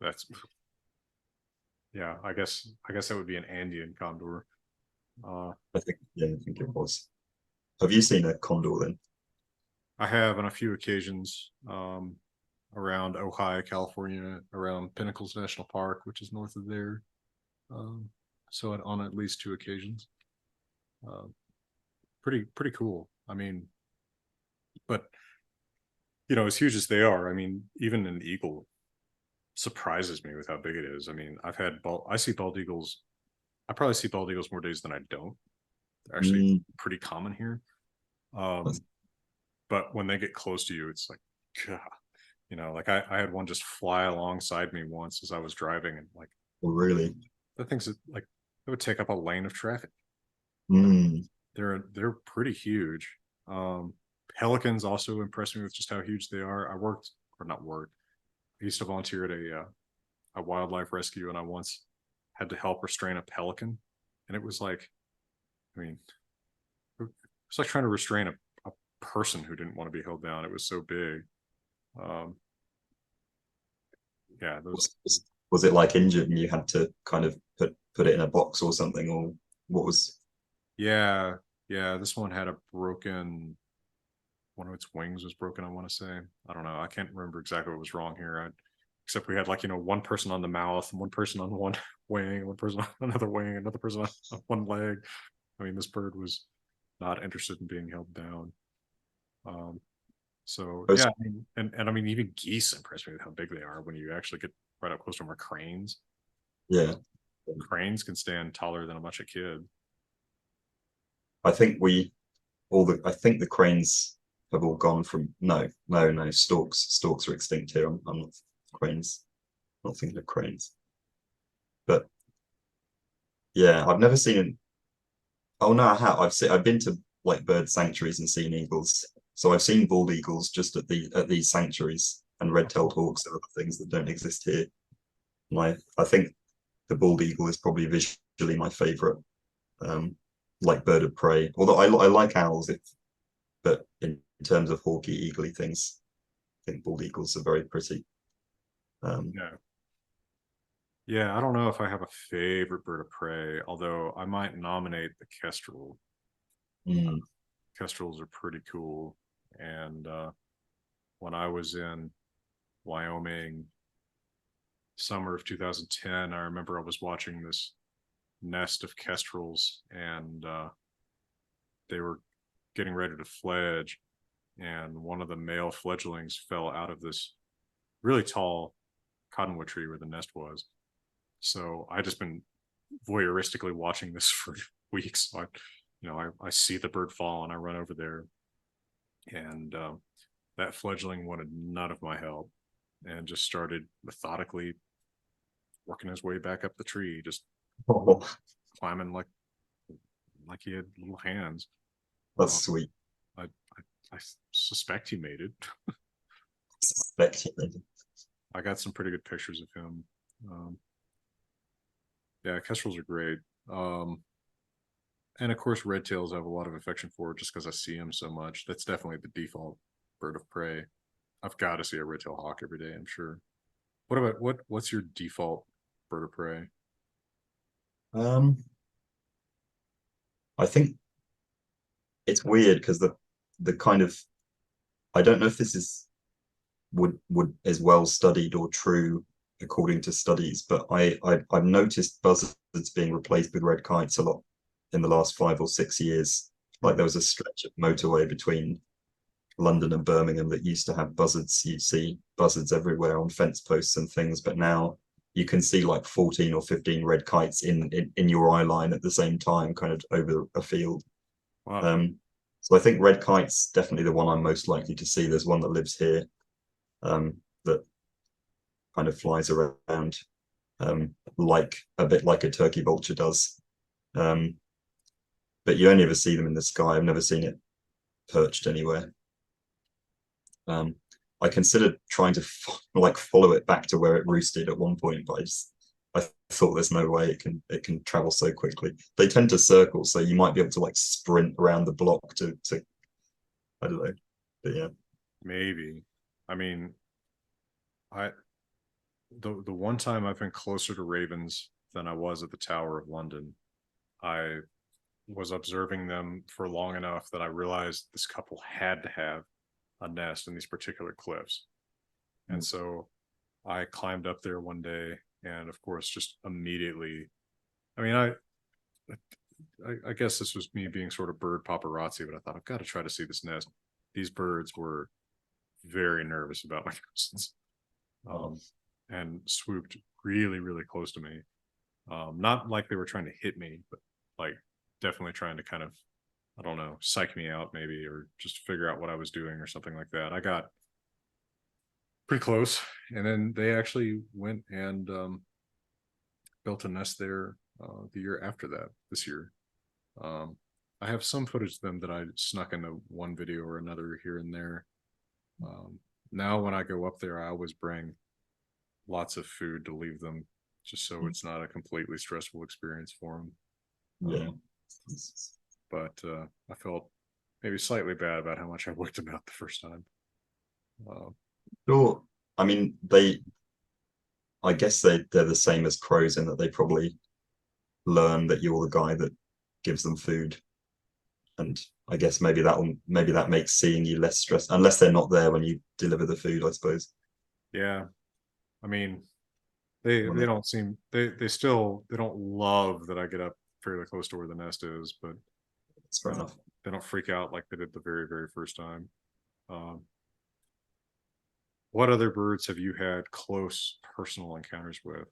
That's yeah. I guess that would be an Andean condor. I think, yeah, I think it was. Have you seen a condor then? I have on a few occasions around Ojai, California, around Pinnacles National Park, which is north of there. Um, so on at least 2 occasions. Uh, pretty cool. I mean, but as huge as they are, I mean, even an eagle surprises me with how big it is. I mean, I see bald eagles. I probably see bald eagles more days than I don't. They're actually Mm, pretty common here. that's- But when they get close to you, it's like, God. You know, like I had one just fly alongside me once as I was driving, and like Oh, really? the things that like it would take up a lane of traffic. Mm. They're pretty huge. Um, Pelicans also impress me with just how huge they are. I worked or not worked. I used to volunteer at a wildlife rescue, and I once had to help restrain a pelican, and it was like, I mean, it's like trying to restrain a person who didn't want to be held down. It was so big. Um, yeah, those. Was it like injured and you had to kind of put it in a box or something, or what was? Yeah, yeah. This one had a broken. One of its wings was broken. I want to say. I don't know. I can't remember exactly what was wrong here. Except we had like one person on the mouth, one person on one wing, one person on another wing, another person on one leg. I mean, this bird was not interested in being held down. Um, so yeah, I mean, and I mean, even geese impress me with how big they are when you actually get right up close to them. Or cranes. Yeah, Cranes can stand taller than a bunch of kid. I think we all the I think the cranes have all gone from no storks are extinct here. I'm not cranes, not thinking of cranes, but yeah, I've never seen. Oh no, I have. I've been to like bird sanctuaries and seen eagles. So I've seen bald eagles just at these sanctuaries, and red-tailed hawks are other things that don't exist here. I think the bald eagle is probably visually my favorite, um, like bird of prey. Although I like owls, but in terms of hawky, eagly things, I think bald eagles are very pretty. Um, Yeah. Yeah, I don't know if I have a favorite bird of prey, although I might nominate the kestrel. mm, Kestrels are pretty cool. And when I was in Wyoming, summer of 2010, I remember I was watching this nest of kestrels, and they were getting ready to fledge. And one of the male fledglings fell out of this really tall cottonwood tree where the nest was. So I just been voyeuristically watching this for weeks. So I see the bird fall and I run over there, and that fledgling wanted none of my help and just started methodically working his way back up the tree, just oh, climbing like he had little hands. that's Uh, sweet. I suspect he made it. Speculative. I got some pretty good pictures of him. Um, yeah, kestrels are great. And of course, red tails I have a lot of affection for just because I see them so much. That's definitely the default bird of prey. I've got to see a red tail hawk every day, I'm sure. What's your default bird of prey? Um, I think it's weird because the kind of I don't know if this is would is well studied or true according to studies, but I've noticed buzzards being replaced with red kites a lot in the last 5 or 6 years. Like there was a stretch of motorway between London and Birmingham that used to have buzzards. You see buzzards everywhere on fence posts and things, but now you can see like 14 or 15 red kites in your eye line at the same time, kind of over a field. Wow. Um, so I think red kite's definitely the one I'm most likely to see. There's one that lives here, that kind of flies around, like a bit like a turkey vulture does. Um, but you only ever see them in the sky. I've never seen it perched anywhere. Um, I considered trying to like follow it back to where it roosted at one point, but I thought there's no way it can travel so quickly. They tend to circle, so you might be able to like sprint around the block to I don't know. But yeah. Maybe. I mean, I the one time I've been closer to ravens than I was at the Tower of London, I was observing them for long enough that I realized this couple had to have a nest in these particular cliffs. And so I climbed up there one day, and of course, just immediately, I mean, I guess this was me being sort of bird paparazzi, but I thought I've got to try to see this nest. These birds were very nervous about my presence, Oh, um, and swooped really, really close to me. Not like they were trying to hit me, but like definitely trying to kind of, I don't know, psych me out maybe, or just figure out what I was doing or something like that. I got pretty close. And then they actually went and built a nest there the year after that, this year. Um, I have some footage of them that I snuck into one video or another here and there. Now, when I go up there, I always bring lots of food to leave them, just so it's not a completely stressful experience for them. Yeah. But I felt maybe slightly bad about how much I worked them out the first time. Sure. I mean, I guess they're the same as crows in that they probably learn that you're the guy that gives them food. And I guess maybe that makes seeing you less stressed, unless they're not there when you deliver the food, I suppose. Yeah. I mean, they don't seem they don't love that I get up fairly close to where the nest is, but That's fair enough. they don't freak out like they did the very, very first time. Um, what other birds have you had close personal encounters with?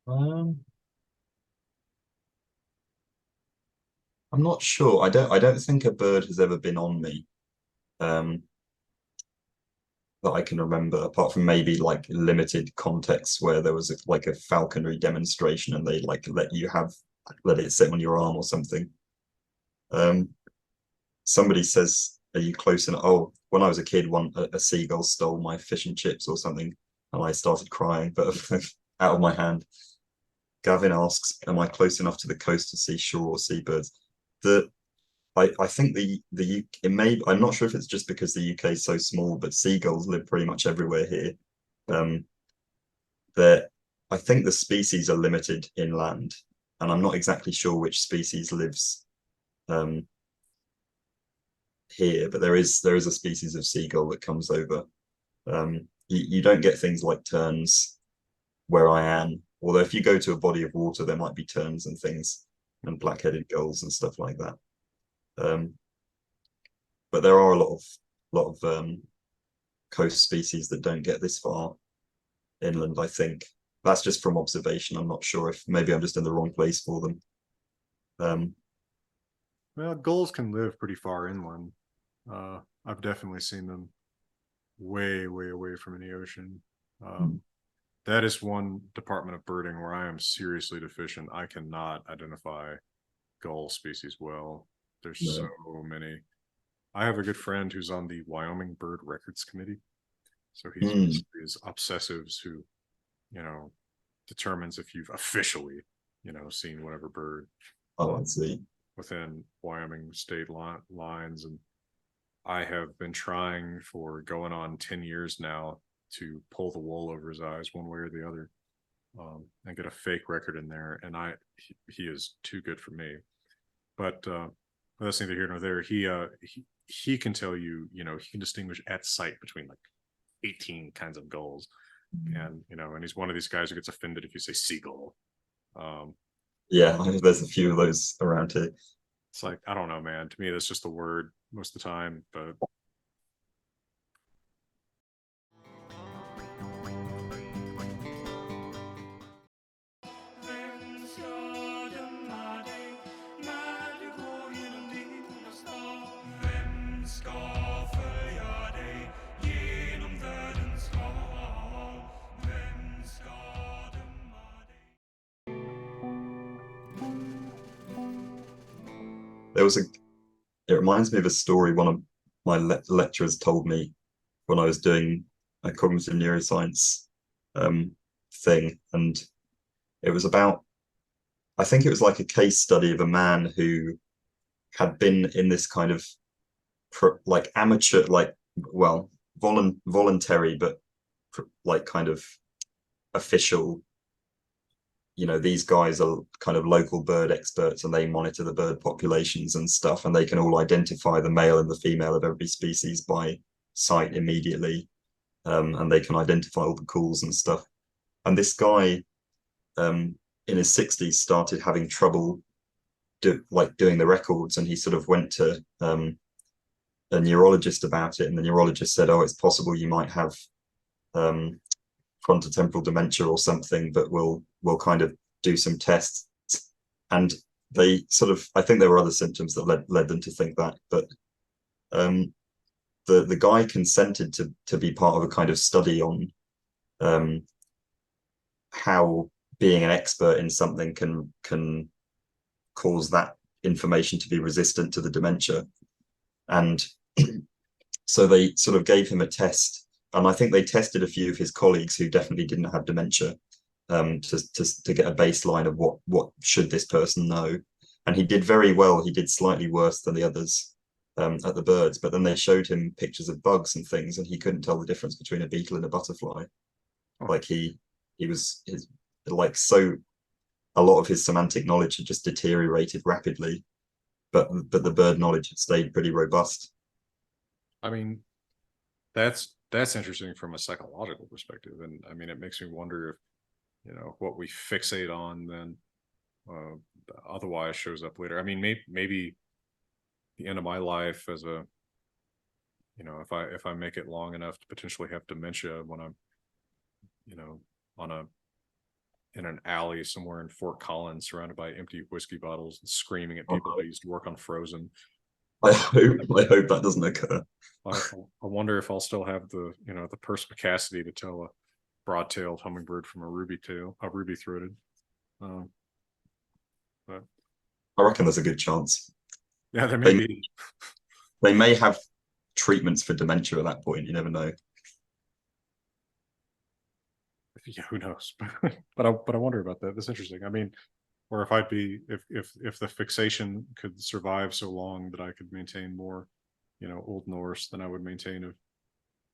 Um, I'm not sure. I don't think a bird has ever been on me. Um, that I can remember, apart from maybe like limited contexts where there was like a falconry demonstration and they like let it sit on your arm or something. Um, Somebody says, "Are you close enough?" Oh, when I was a kid, a seagull stole my fish and chips or something, and I started crying, but out of my hand. Gavin asks, "Am I close enough to the coast to see shore or seabirds?" The I think it may I'm not sure if it's just because the UK is so small, but seagulls live pretty much everywhere here. Um, that I think the species are limited inland, and I'm not exactly sure which species lives um, here, but there is a species of seagull that comes over. You don't get things like terns where I am, although if you go to a body of water, there might be terns and things, and black-headed gulls and stuff like that. Um, but there are a lot of coast species that don't get this far inland. I think that's just from observation. I'm not sure if maybe I'm just in the wrong place for them. Um, Well, gulls can live pretty far inland. I've definitely seen them way, way away from the ocean. That is one department of birding where I am seriously deficient. I cannot identify gull species well. There's so no. many. I have a good friend who's on the Wyoming Bird Records Committee. So he's Mm. these obsessives who, you know, determines if you've officially, seen whatever bird Oh, uh, I see. within Wyoming state lines. And I have been trying for going on 10 years now to pull the wool over his eyes one way or the other, and get a fake record in there. And he is too good for me. But that's neither here nor there. He can tell you, he can distinguish at sight between like 18 kinds of gulls. And, and he's one of these guys who gets offended if you say seagull. Um, Yeah, there's a few of those around here. it's like, I don't know, man. To me, that's just a word most of the time. But There was a. It reminds me of a story one of my lecturers told me when I was doing a cognitive neuroscience um, thing, and it was about. I think it was like a case study of a man who had been in this kind of like amateur, like well, voluntary, but like kind of official. These guys are kind of local bird experts and they monitor the bird populations and stuff, and they can all identify the male and the female of every species by sight immediately. And they can identify all the calls and stuff. And this guy in his 60s started having trouble doing the records, and he sort of went to a neurologist about it, and the neurologist said, "Oh, it's possible you might have um, frontotemporal dementia or something, but we'll kind of do some tests." And they sort of, I think there were other symptoms that led them to think that, but the guy consented to be part of a kind of study on how being an expert in something can cause that information to be resistant to the dementia. And so they sort of gave him a test, and I think they tested a few of his colleagues who definitely didn't have dementia, to get a baseline of what should this person know. And he did very well. He did slightly worse than the others at the birds, but then they showed him pictures of bugs and things, and he couldn't tell the difference between a beetle and a butterfly. Oh. Like he was his like so a lot of his semantic knowledge had just deteriorated rapidly, but the bird knowledge had stayed pretty robust. I mean, that's interesting from a psychological perspective, and I mean, it makes me wonder if what we fixate on then otherwise shows up later. I mean, maybe the end of my life as a if I make it long enough to potentially have dementia when I'm on a in an alley somewhere in Fort Collins surrounded by empty whiskey bottles and screaming at people that used to work on Frozen. I hope that doesn't occur. I wonder if I'll still have the perspicacity to tell a broad-tailed hummingbird from a ruby-throated. But I reckon there's a good chance. yeah, there may be. They may have treatments for dementia at that point. You never know. Yeah, who knows? but I wonder about that. That's interesting. I mean, or if I'd be if the fixation could survive so long that I could maintain more, Old Norse than I would maintain of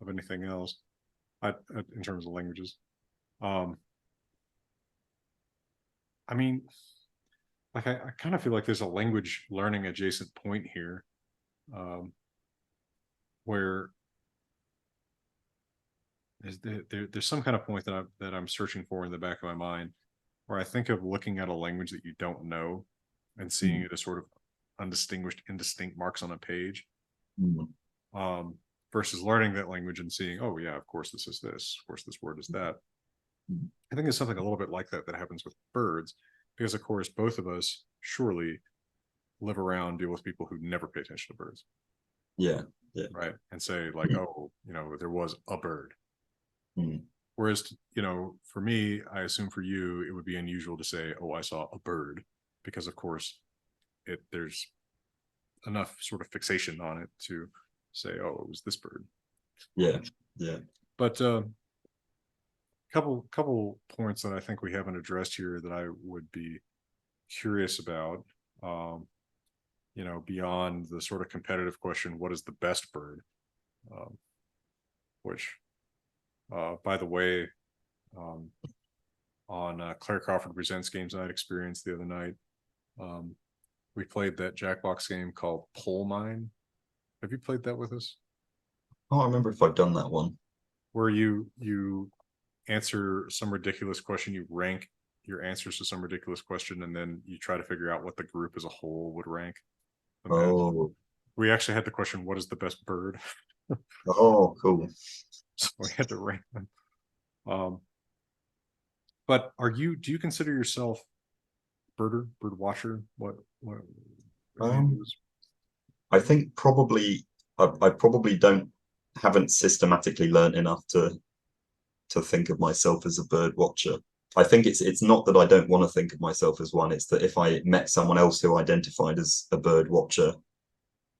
anything else. In terms of languages. I mean, like I kind of feel like there's a language learning adjacent point here, where there's some kind of point that I'm searching for in the back of my mind, where I think of looking at a language that you don't know and seeing it as sort of undistinguished, indistinct marks on a page, versus learning that language and seeing, oh yeah, of course this is this, of course this word is that. I think it's something a little bit like that happens with birds, because of course both of us surely live around, deal with people who never pay attention to birds. Yeah. Right. And say like, oh, there was a bird. Whereas, for me, I assume for you, it would be unusual to say, oh, I saw a bird, because of course there's enough sort of fixation on it to say, oh, it was this bird. Yeah. But couple points that I think we haven't addressed here that I would be curious about, beyond the sort of competitive question, what is the best bird? Which, by the way, on Claire Crawford Presents Games Night experience the other night, we played that Jackbox game called Pull Mine. Have you played that with us? Oh, I remember if I've done that one. Where you answer some ridiculous question, you rank your answers to some ridiculous question, and then you try to figure out what the group as a whole would rank. Oh, we actually had the question, what is the best bird? oh, cool. So we had to rank them. But do you consider yourself bird watcher? What I think probably I probably haven't systematically learned enough to think of myself as a bird watcher. I think it's not that I don't want to think of myself as one. It's that if I met someone else who identified as a bird watcher,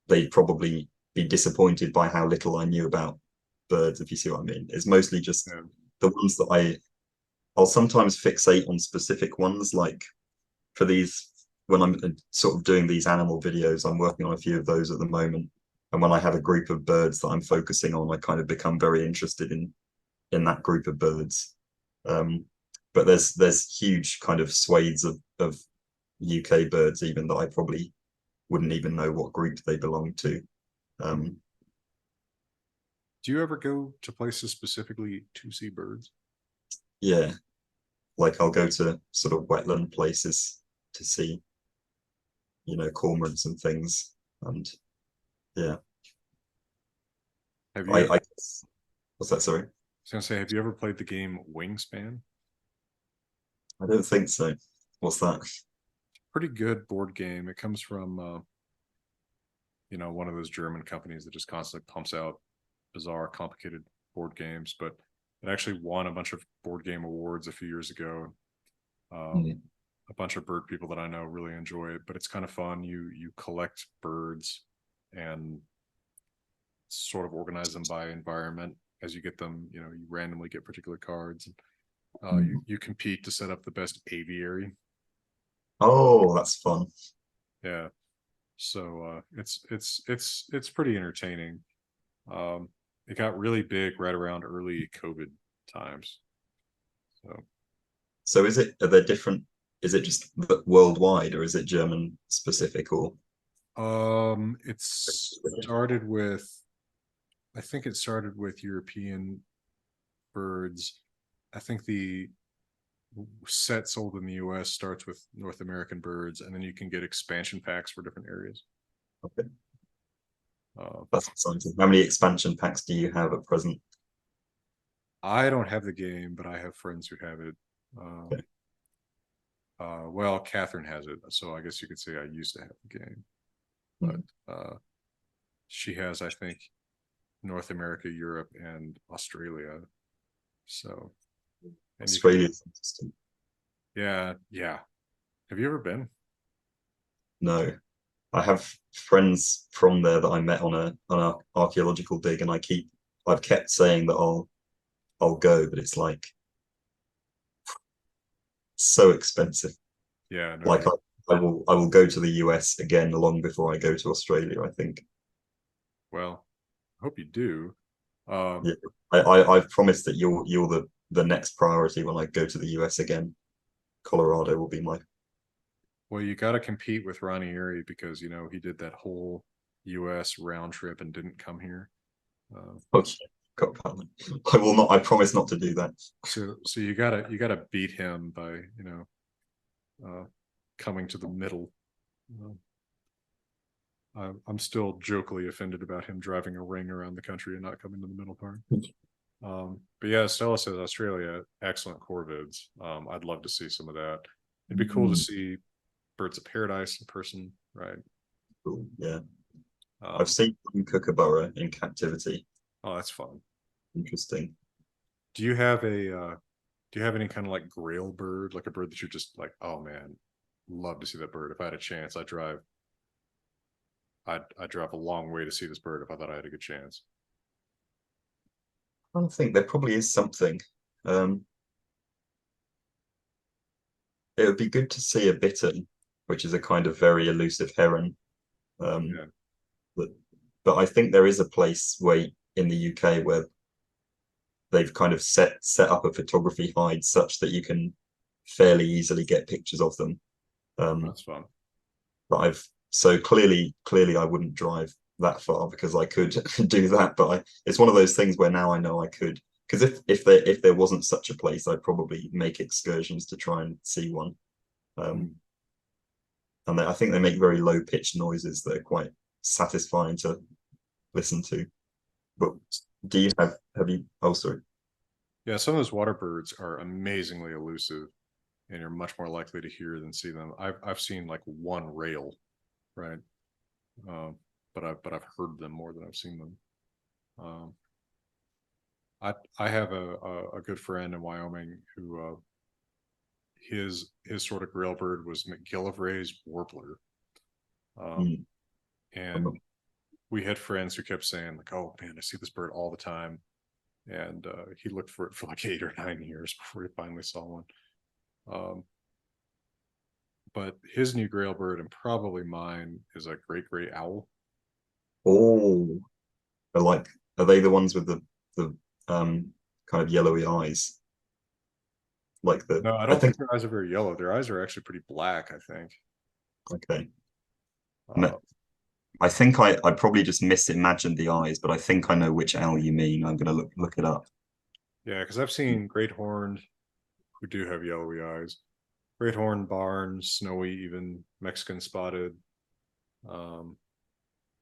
they'd probably be disappointed by how little I knew about birds, if you see what I mean. It's mostly just the ones that I'll sometimes fixate on specific ones, like for these, when I'm sort of doing these animal videos, I'm working on a few of those at the moment. And when I have a group of birds that I'm focusing on, I kind of become very interested in that group of birds. But there's huge kind of swathes of UK birds even that I probably wouldn't even know what group they belong to. Do you ever go to places specifically to see birds? Yeah, like I'll go to sort of wetland places to see, cormorants and things, and yeah. Have you? What's that? Sorry. I was gonna say, have you ever played the game Wingspan? I don't think so. What's that? Pretty good board game. It comes from one of those German companies that just constantly pumps out bizarre, complicated board games. But it actually won a bunch of board game awards a few years ago. A bunch of bird people that I know really enjoy it, but it's kind of fun. You collect birds and sort of organize them by environment as you get them. You randomly get particular cards. You compete to set up the best aviary. Oh, that's fun. Yeah, so it's pretty entertaining. It got really big right around early COVID times. So are there different, is it just worldwide or is it German specific or? It started with, I think it started with European birds. I think the set sold in the US starts with North American birds, and then you can get expansion packs for different areas. Okay. That's exciting. How many expansion packs do you have at present? I don't have the game, but I have friends who have it. Okay. Well, Catherine has it, so I guess you could say I used to have the game. But she has, I think, North America, Europe, and Australia. So Australia's interesting. Yeah. Have you ever been? No. I have friends from there that I met on an archaeological dig, and I've kept saying that I'll go, but it's like so expensive. Yeah, no, Like I will go to the US again long before I go to Australia, I think. well, I hope you do. Yeah. I've promised that you're the next priority when I go to the US again. Colorado will be my. Well, you got to compete with Ronnie Erie because he did that whole U.S. round trip and didn't come here. Okay. I will not. I promise not to do that. So you gotta beat him by coming to the middle. I'm still jokingly offended about him driving a ring around the country and not coming to the middle part. But yeah, Stella says Australia, excellent corvids. I'd love to see some of that. It'd be cool to see birds of paradise in person, right? Cool. Yeah. I've seen kookaburra in captivity. Oh, that's fun. Interesting. Do you have any kind of like grail bird, like a bird that you're just like, oh man, love to see that bird. If I had a chance, I'd drive a long way to see this bird if I thought I had a good chance. I don't think there probably is something. It would be good to see a bittern, which is a kind of very elusive heron. Yeah. But I think there is a place in the UK where they've kind of set up a photography hide such that you can fairly easily get pictures of them. That's fun. But so clearly I wouldn't drive that far because I could do that. But it's one of those things where now I know I could. Because if there wasn't such a place, I'd probably make excursions to try and see one. And I think they make very low pitched noises that are quite satisfying to listen to. But do you have you? Oh, sorry. Yeah, some of those water birds are amazingly elusive, and you're much more likely to hear than see them. I've seen like one rail, right? But I've heard them more than I've seen them. I have a good friend in Wyoming who his sort of grail bird was McGillivray's warbler, and we had friends who kept saying like, "Oh man, I see this bird all the time," and he looked for it for like 8 or 9 years before he finally saw one. But his new grail bird and probably mine is a great gray owl. Oh, are they the ones with the kind of yellowy eyes? No, I I don't think think their eyes are very yellow. Their eyes are actually pretty black, I think. okay. Uh, I think I probably just misimagined the eyes, but I think I know which owl you mean. I'm gonna look it up. yeah, because I've seen great horned who do have yellowy eyes. Great horned barn, snowy, even Mexican spotted, um,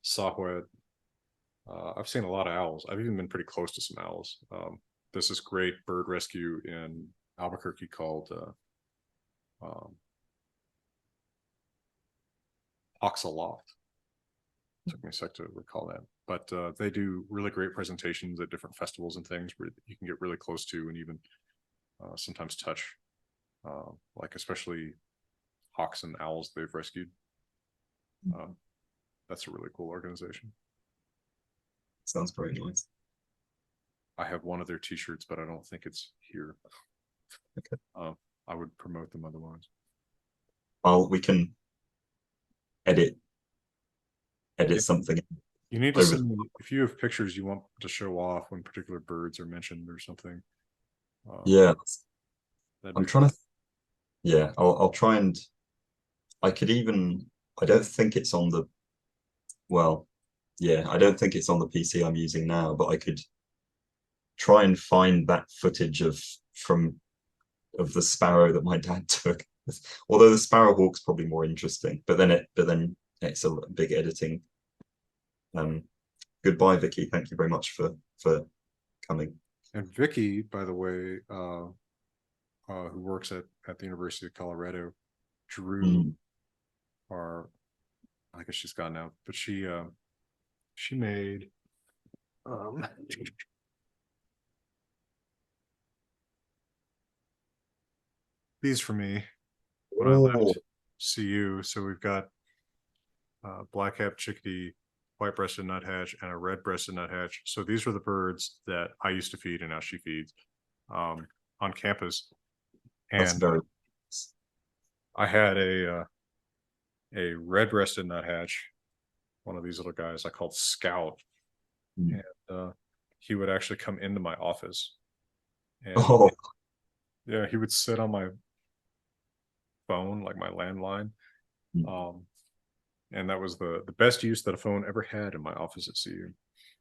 sahuet. I've seen a lot of owls. I've even been pretty close to some owls. There's this great bird rescue in Albuquerque called Oxaloft. Took me a sec to recall that, but they do really great presentations at different festivals and things where you can get really close to and even sometimes touch, like especially hawks and owls they've rescued. That's a really cool organization. Sounds very nice. I have one of their t-shirts, but I don't think it's here. Okay. I would promote them otherwise. We can edit something. You need to over. send me if you have pictures you want to show off when particular birds are mentioned or something. Yeah, that'd I'm be trying to. Yeah, I'll try and. I could even. I don't think it's on the. Well, yeah, I don't think it's on the PC I'm using now, but I could try and find that footage of the sparrow that my dad took. Although the sparrowhawk's probably more interesting, but then it's a big editing. Goodbye, Vicky. Thank you very much for coming. And Vicky, by the way, who works at the University of Colorado, drew our. I guess she's gone now, but she made these for me when I left CU. So we've got black-capped chickadee, white-breasted nuthatch, and a red-breasted nuthatch. So these were the birds that I used to feed, and now she feeds on campus. That's And very. I had a red-breasted nuthatch, one of these little guys I called Scout, and he would actually come into my office, and yeah, he would sit on my phone, like my landline. And that was the best use that a phone ever had in my office at CU.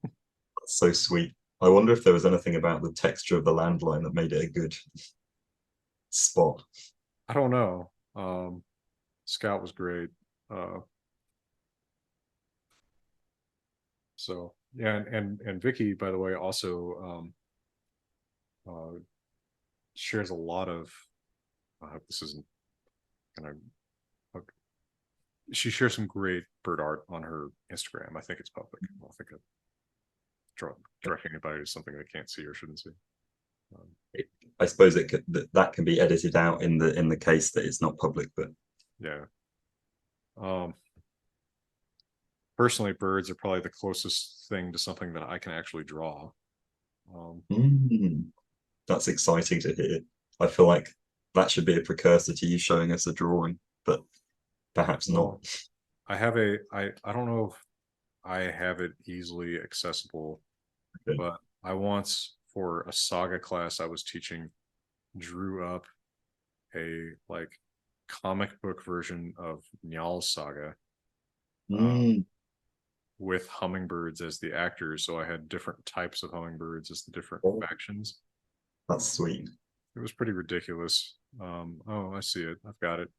That's so sweet. I wonder if there was anything about the texture of the landline that made it a good spot. I don't know. Scout was great. So yeah, and Vicky, by the way, also shares a lot of. I hope this isn't gonna. She shares some great bird art on her Instagram. I think it's public. I don't think directing anybody to something they can't see or shouldn't see. I suppose that can be edited out in the case that it's not public, but yeah. Personally, birds are probably the closest thing to something that I can actually draw. That's exciting to hear. I feel like that should be a precursor to you showing us a drawing, but perhaps not. I don't know if I have it easily accessible, but I once, for a saga class I was teaching, drew up a like comic book version of Njal's saga with hummingbirds as the actors. So I had different types of hummingbirds as the different factions. That's sweet. It was pretty ridiculous. Oh, I see it. I've got it.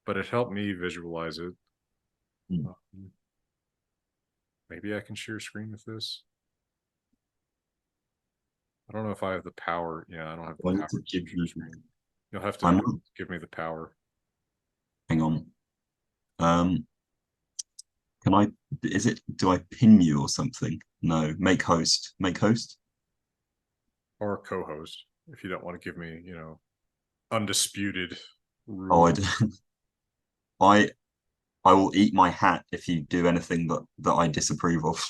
But it helped me visualize it. Maybe I can share screen with this. I don't know if I have the power. Yeah, I don't have the power to share screen. You'll have to give me the power. Hang on. Can I? Do I pin you or something? No. Make host. Make host. Or co-host, if you don't want to give me, undisputed rules. Oh, I do. I will eat my hat if you do anything that I disapprove of.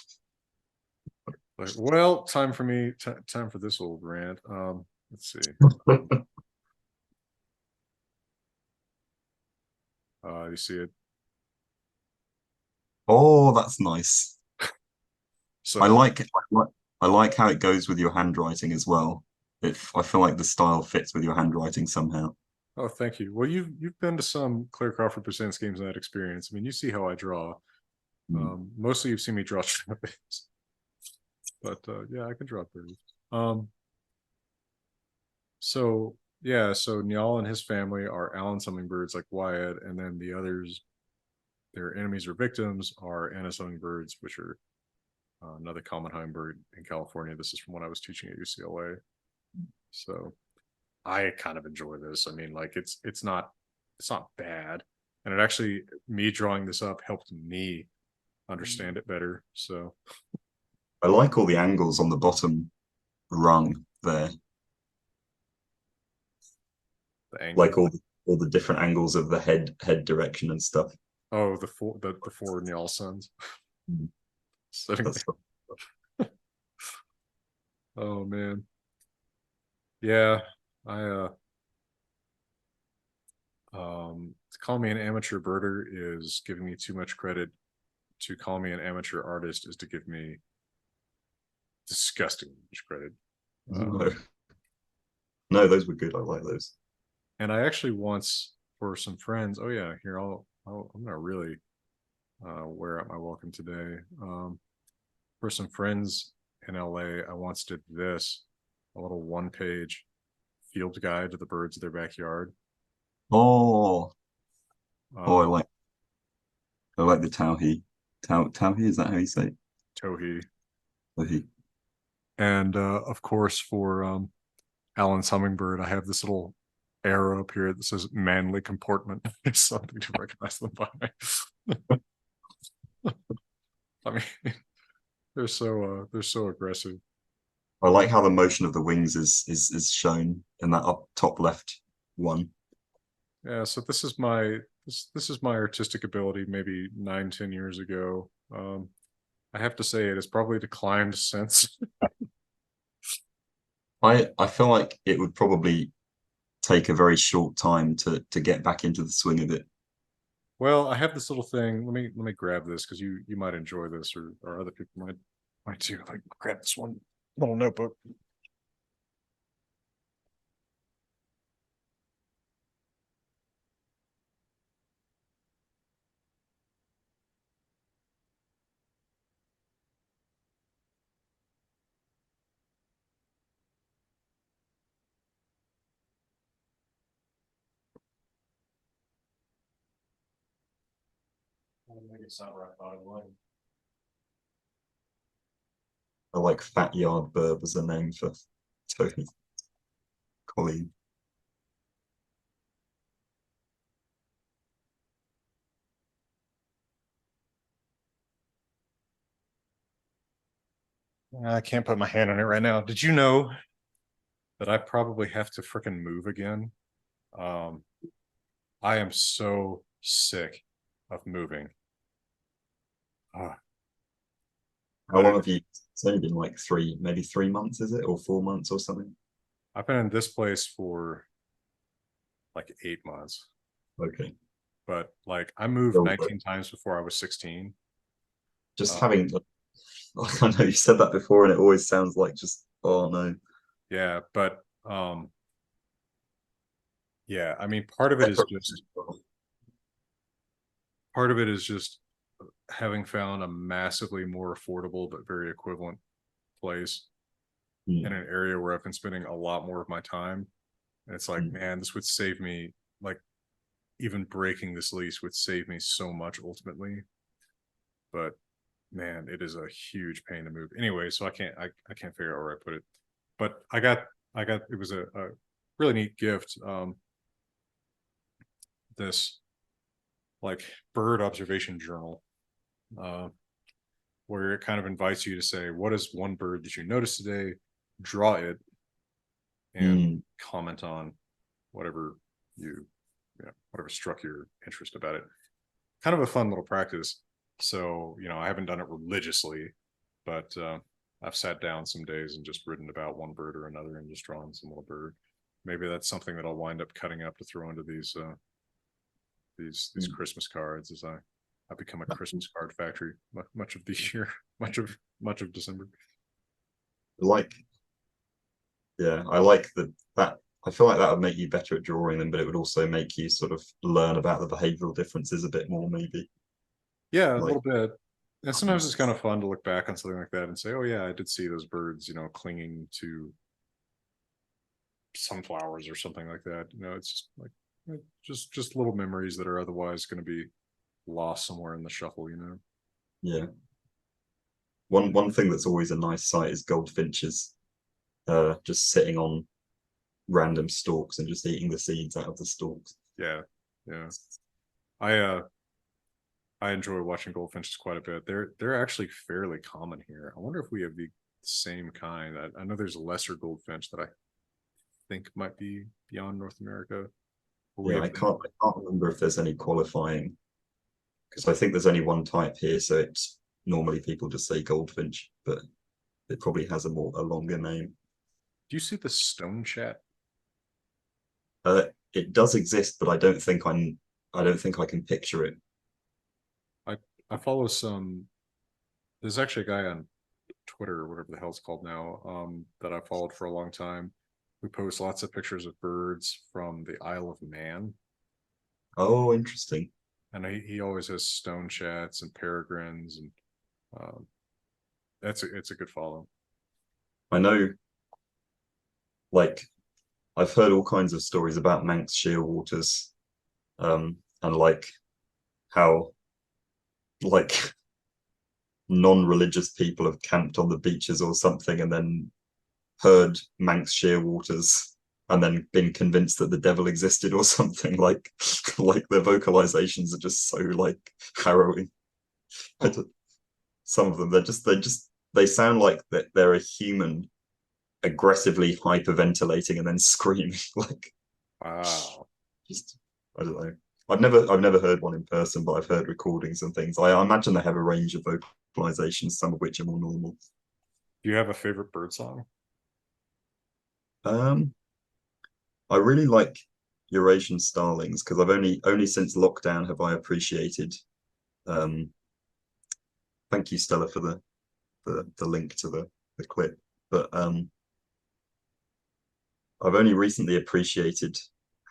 Well, time for me. Time for this old rant. Let's see. You see it? Oh, that's nice. So I like how it goes with your handwriting as well. I feel like the style fits with your handwriting somehow. Oh, thank you. Well, you've been to some Claire Crawford Presents games and that experience. I mean, you see how I draw. Mostly you've seen me draw trappings. But yeah, I can draw birds. So yeah, so Njal and his family are Allen's hummingbirds like Wyatt, and then the others, their enemies or victims, are Anna's hummingbirds, which are another common hummingbird in California. This is from when I was teaching at UCLA. So I kind of enjoy this. I mean, like it's not bad. And it actually, me drawing this up helped me understand it better. So I like all the angles on the bottom rung there, the angle. like all the different angles of the head direction and stuff. Oh, the four Nyal suns Mm, sitting That's there. Oh man. Yeah. I to call me an amateur birder is giving me too much credit. To call me an amateur artist is to give me disgusting much credit. no, no, those were good. I like those. And I actually once, for some friends, oh yeah, here I'm gonna really wear out my welcome today. For some friends in LA, I once did this, a little one-page field guide to the birds of their backyard. Oh, oh, Um, I like the towhee. Towhee, is that how you say it? Tohi, Towhee. and of course for Alan's hummingbird, I have this little arrow up here that says "manly comportment." It's something to recognize them by. I mean, they're so aggressive. I like how the motion of the wings is shown in that up top left one. Yeah, so this is my artistic ability maybe 9, 10 years ago. I have to say it has probably declined since. I feel like it would probably take a very short time to get back into the swing of it. Well, I have this little thing. Let me grab this because you might enjoy this, or other people might too. Like grab this one little notebook. I think it's not right by the line. I like Fat Yard Burb as a name for Tony Colleen. I can't put my hand on it right now. Did you know that I probably have to freaking move again? Um, I am so sick of moving. Uh, How but long have you? It's only been like maybe 3 months, is it, or 4 months or something? I've been in this place for like 8 months. Okay. But like I moved Well, 19 times before I was 16. just Uh, having, I know you said that before, and it always sounds like just, oh no. yeah, but yeah, I mean part of it is just having found a massively more affordable but very equivalent place in Mm, an area where I've been spending a lot more of my time. And it's like, mm. man, this would save me like even breaking this lease would save me so much ultimately. But man, it is a huge pain to move. Anyway, so I can't figure out where I put it. But I got it was a really neat gift. This like bird observation journal, uh, where it kind of invites you to say, what is one bird that you noticed today? Draw it and Mm. comment on whatever you, whatever struck your interest about it. Kind of a fun little practice. So, I haven't done it religiously, but I've sat down some days and just written about one bird or another and just drawn some little bird. Maybe that's something that I'll wind up cutting up to throw into these Mm. Christmas cards as I become a Christmas card factory much of the year, much of December. Like, yeah, I like that. I feel like that would make you better at drawing them, but it would also make you sort of learn about the behavioral differences a bit more, maybe. Yeah, a Like, little bit. And sometimes it's kind of fun to look back on something like that and say, "Oh yeah, I did see those birds, clinging to sunflowers or something like that." It's just like just little memories that are otherwise going to be lost somewhere in the shuffle. yeah. One thing that's always a nice sight is goldfinches, just sitting on random stalks and just eating the seeds out of the stalks. Yeah, yeah. I enjoy watching goldfinches quite a bit. They're actually fairly common here. I wonder if we have the same kind. I know there's a lesser goldfinch that I think might be beyond North America. But we Yeah, have I can't remember if there's any qualifying because I think there's only one type here, so it's normally people just say goldfinch, but it probably has a longer name. do you see the stone chat? It does exist, but I don't think I can picture it. I I follow some. There's actually a guy on Twitter or whatever the hell it's called now, that I followed for a long time, who posts lots of pictures of birds from the Isle of Man, Oh, interesting. and he always has stone chats and peregrines, and um, it's a good follow. I know, like, I've heard all kinds of stories about Manx shearwaters, and like how like non-religious people have camped on the beaches or something and then heard Manx shearwaters and then been convinced that the devil existed or something like their vocalizations are just so like harrowing. Some of them they sound like that they're a human aggressively hyperventilating and then screaming like Wow. just I don't know. I've never heard one in person, but I've heard recordings and things. I imagine they have a range of vocalizations, some of which are more normal. Do you have a favorite bird song? Um, I really like Eurasian starlings because I've only since lockdown have I appreciated. Um, thank you, Stella, for the link to the clip. But I've only recently appreciated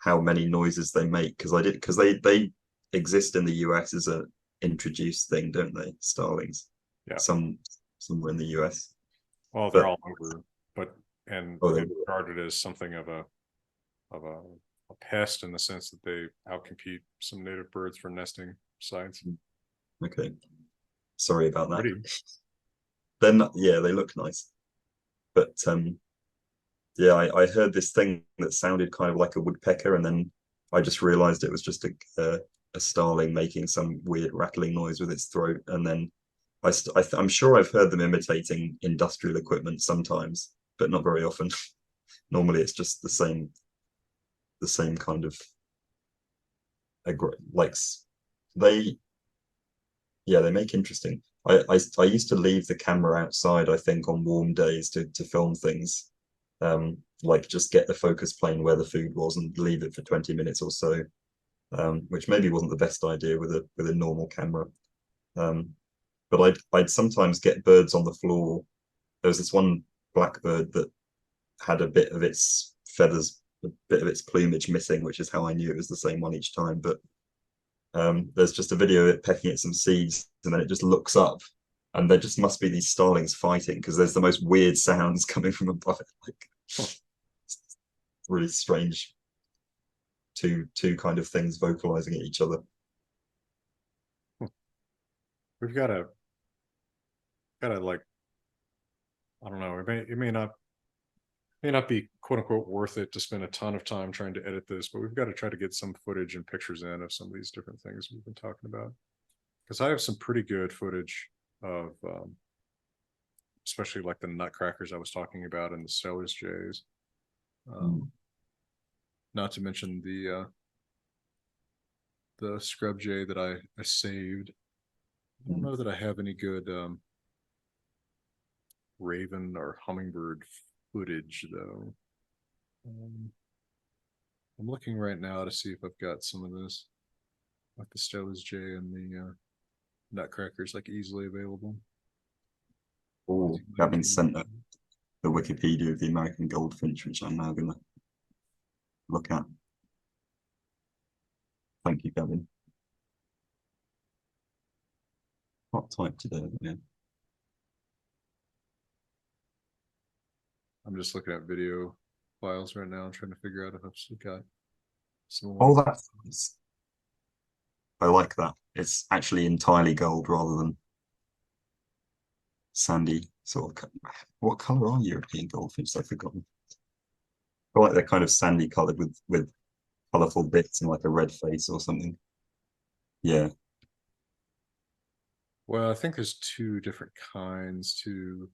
how many noises they make because they exist in the US as a introduced thing, don't they? Starlings, Yeah. some somewhere in the US, Well, they're but all over, but oh, and regarded as something of a pest in the sense that they outcompete some native birds for nesting sites. okay. Sorry about that. Pretty. Then yeah, they look nice, but yeah, I heard this thing that sounded kind of like a woodpecker, and then I just realized it was just a starling making some weird rattling noise with its throat. And then I'm sure I've heard them imitating industrial equipment sometimes, but not very often. Normally, it's just the same kind of like they yeah they make interesting. I used to leave the camera outside, I think, on warm days to film things, like just get the focus plane where the food was and leave it for 20 minutes or so, which maybe wasn't the best idea with a normal camera. Um, but I'd sometimes get birds on the floor. There was this one blackbird that had a bit of its feathers, a bit of its plumage missing, which is how I knew it was the same one each time. But there's just a video of it pecking at some seeds, and then it just looks up, and there just must be these starlings fighting because there's the most weird sounds coming from above it, like really strange. Two kind of things vocalizing at each other. We've got to like, I don't know. May not be quote unquote worth it to spend a ton of time trying to edit this, but we've got to try to get some footage and pictures in of some of these different things we've been talking about. Because I have some pretty good footage of, especially like the nutcrackers I was talking about and the Stellar's jays. Mm. Not to mention the scrub jay that I saved. I don't know that I have any good raven or hummingbird footage though. Um, I'm looking right now to see if I've got some of this, like the Stellar's jay and the nutcrackers, like easily available. Oh, Gavin sent the Wikipedia of the American goldfinch, which I'm now going to look at. Thank you, Gavin. What type today? Yeah. I'm just looking at video files right now, trying to figure out if I've still got some Oh, more. that's nice. I like that. It's actually entirely gold rather than sandy sort of. What color are European goldfinch? I've forgotten. I feel like they're kind of sandy colored with colorful bits and like a red face or something. Yeah. Well, I think there's two different kinds too.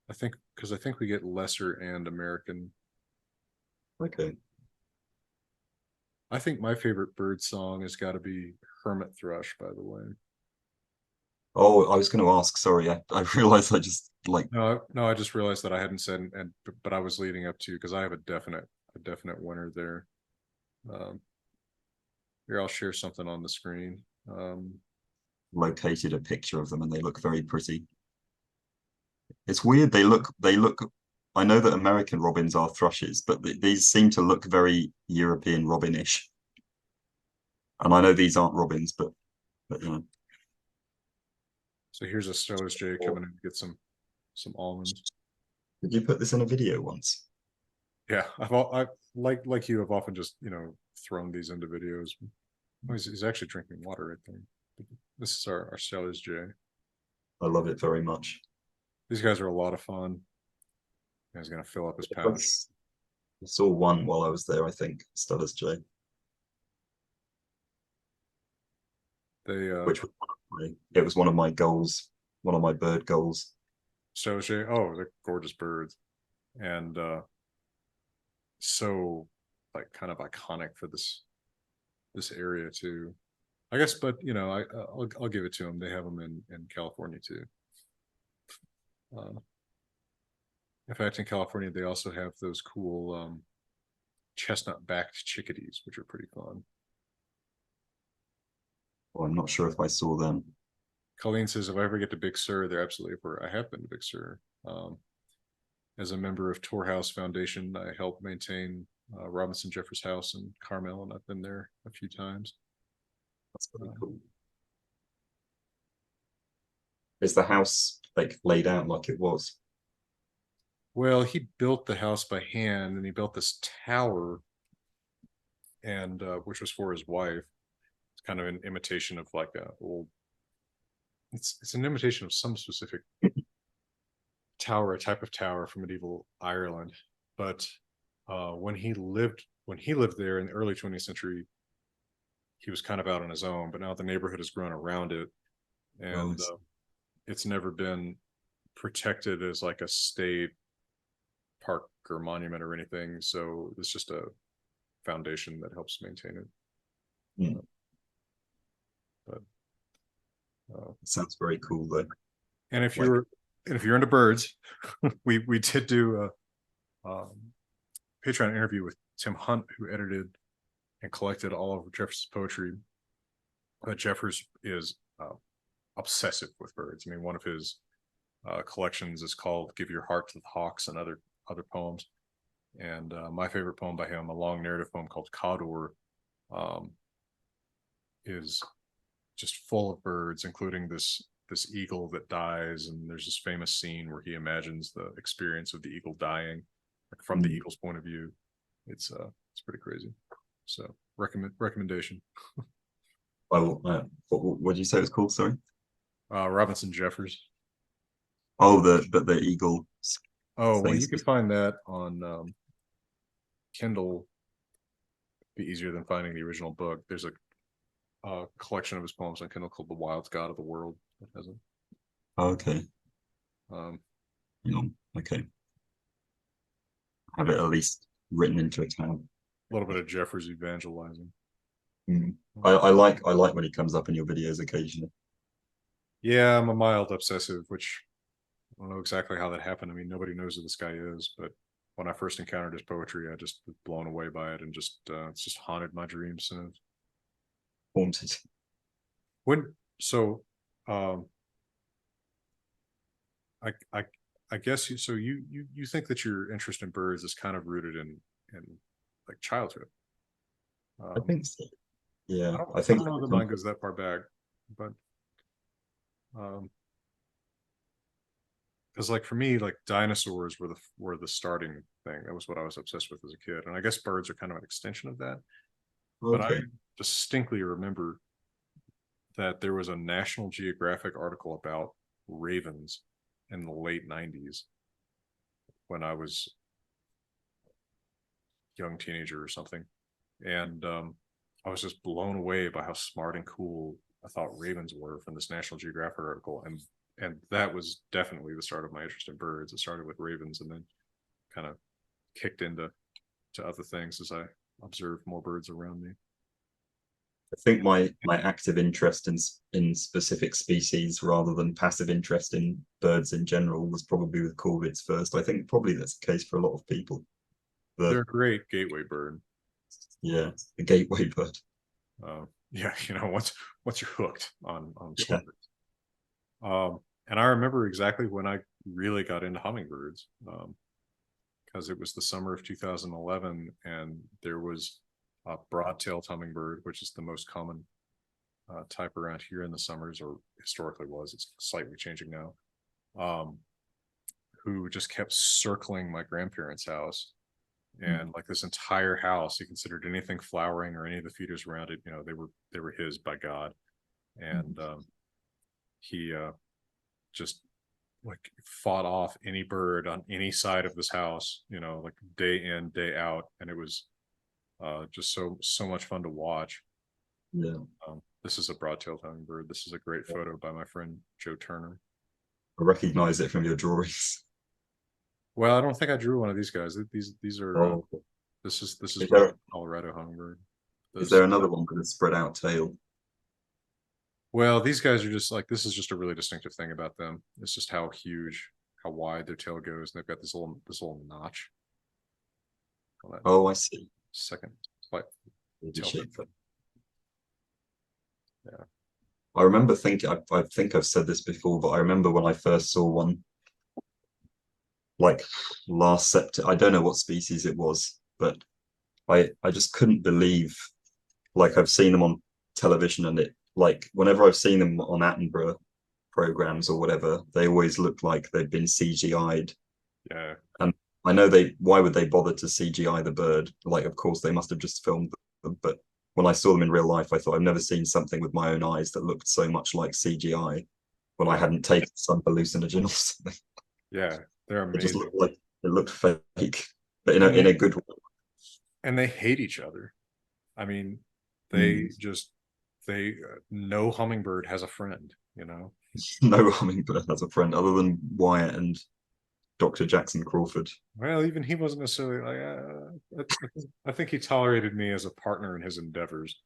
I think because I think we get lesser and American. Okay. I think my favorite bird song has got to be Hermit Thrush, by the way. Oh, I was going to ask. Sorry, I realized I just like. No, I just realized that I hadn't said, but I was leading up to because I have a definite winner there. Um, Here, I'll share something on the screen. Located a picture of them and they look very pretty. It's weird. They look. I know that American robins are thrushes, but these seem to look very European robinish. And I know these aren't robins, but you know. So here's a Stellar's Jay Or- coming in to get some almonds. Did you put this in a video once? Yeah, I like you have often just thrown these into videos. Oh, he's actually drinking water, I think. This is our Stellar's Jay. I love it very much. These guys are a lot of fun. He's gonna fill up his pouch. I saw one while I was there, I think, Stella's J, They which was it was one of my goals, one of my bird goals. Stellar's Jay. Oh, they're gorgeous birds, and so like kind of iconic for this area too. I guess, but I'll give it to them. They have them in California too. Uh, in fact, in California, they also have those cool chestnut-backed chickadees, which are pretty fun. Well, I'm not sure if I saw them. Colleen says, if I ever get to Big Sur, they're absolutely where I have been to Big Sur. As a member of Tor House Foundation, I help maintain Robinson Jeffers House in Carmel, and I've been there a few times. That's pretty cool. Is the house like laid out like it was? Well, he built the house by hand, and he built this tower, and which was for his wife. It's kind of an imitation of like a old. It's an imitation of some specific tower, a type of tower from medieval Ireland. But when he lived there in the early 20th century, he was kind of out on his own. But now the neighborhood has grown around it, Oh, and it's never been protected as like a state park or monument or anything. So it's just a foundation that helps maintain it. hmm. But It sounds very cool though. and if Like, you're into birds, we did do a Patreon interview with Tim Hunt, who edited and collected all of Jeffers' poetry. Jeffers is obsessive with birds. I mean, one of his collections is called "Give Your Heart to the Hawks" and other poems. And my favorite poem by him, a long narrative poem called Cawdor, um, is just full of birds, including this eagle that dies. And there's this famous scene where he imagines the experience of the eagle dying, like from the eagle's point of view. It's pretty crazy. So recommendation. what did you say it was called? Sorry. Robinson Jeffers. Oh, the eagle Oh well, you things. can find that on Kindle. Be easier than finding the original book. There's a collection of his poems on Kindle called "The Wild God of the World." That has it. Okay. Um, Okay. Have it at least written into a tab. a little bit of Jeffers evangelizing. Mm. I like when he comes up in your videos occasionally. Yeah, I'm a mild obsessive, which I don't know exactly how that happened. I mean, nobody knows who this guy is, but when I first encountered his poetry, I just was blown away by it, and just it's just haunted my dreams since. Haunted. When so, um, I I guess you think that your interest in birds is kind of rooted in like childhood. I Um, think so. Yeah, I don't know that mine goes that far back, but um, because like for me, like dinosaurs were the starting thing. That was what I was obsessed with as a kid, and I guess birds are kind of an extension of that. But I okay. distinctly remember that there was a National Geographic article about ravens in the late 90s when I was a young teenager or something. And I was just blown away by how smart and cool I thought ravens were from this National Geographic article, and that was definitely the start of my interest in birds. It started with ravens, and then kind of kicked into other things as I observed more birds around me. I think my active interest in specific species rather than passive interest in birds in general was probably with corvids first. I think probably that's the case for a lot of people. They're The a great gateway bird. yeah, the gateway bird. Yeah, once you're hooked on Yeah. corvids. And I remember exactly when I really got into hummingbirds, because it was the summer of 2011, and there was a broad-tailed hummingbird, which is the most common type around here in the summers, or historically was. It's slightly changing now. Um, who just kept circling my grandparents' house, and like this entire house, he considered anything flowering or any of the feeders around it, they were his by God, and he just like fought off any bird on any side of this house, like day in, day out. And it was just so much fun to watch. Yeah. This is a broad-tailed hummingbird. This is a great photo by my friend Joe Turner. I recognize it from your drawings. Well, I don't think I drew one of these guys. These are Oh, this is is my there Colorado hummingbird. is Those there another one with a spread out tail? Well, these guys are just like, this is just a really distinctive thing about them. It's just how huge, how wide their tail goes, and they've got this little notch on that Oh, I see. second slight The tail tip. shape. Yeah. I remember thinking, I think I've said this before, but I remember when I first saw one, like last September. I don't know what species it was, but I just couldn't believe, like I've seen them on television, and it like whenever I've seen them on Attenborough programs or whatever, they always look like they've been CGI'd. Yeah. And I know why would they bother to CGI the bird? Like, of course, they must have just filmed them. But when I saw them in real life, I thought I've never seen something with my own eyes that looked so much like CGI when I Yeah. hadn't taken some hallucinogen or something. Yeah. They're It just amazing. looked like it looked fake, but And in a good way. they hate each other. I mean, Mm. they just they no hummingbird has a friend. No hummingbird has a friend other than Wyatt and Dr. Jackson Crawford. Well, even he wasn't necessarily like. I think he tolerated me as a partner in his endeavors.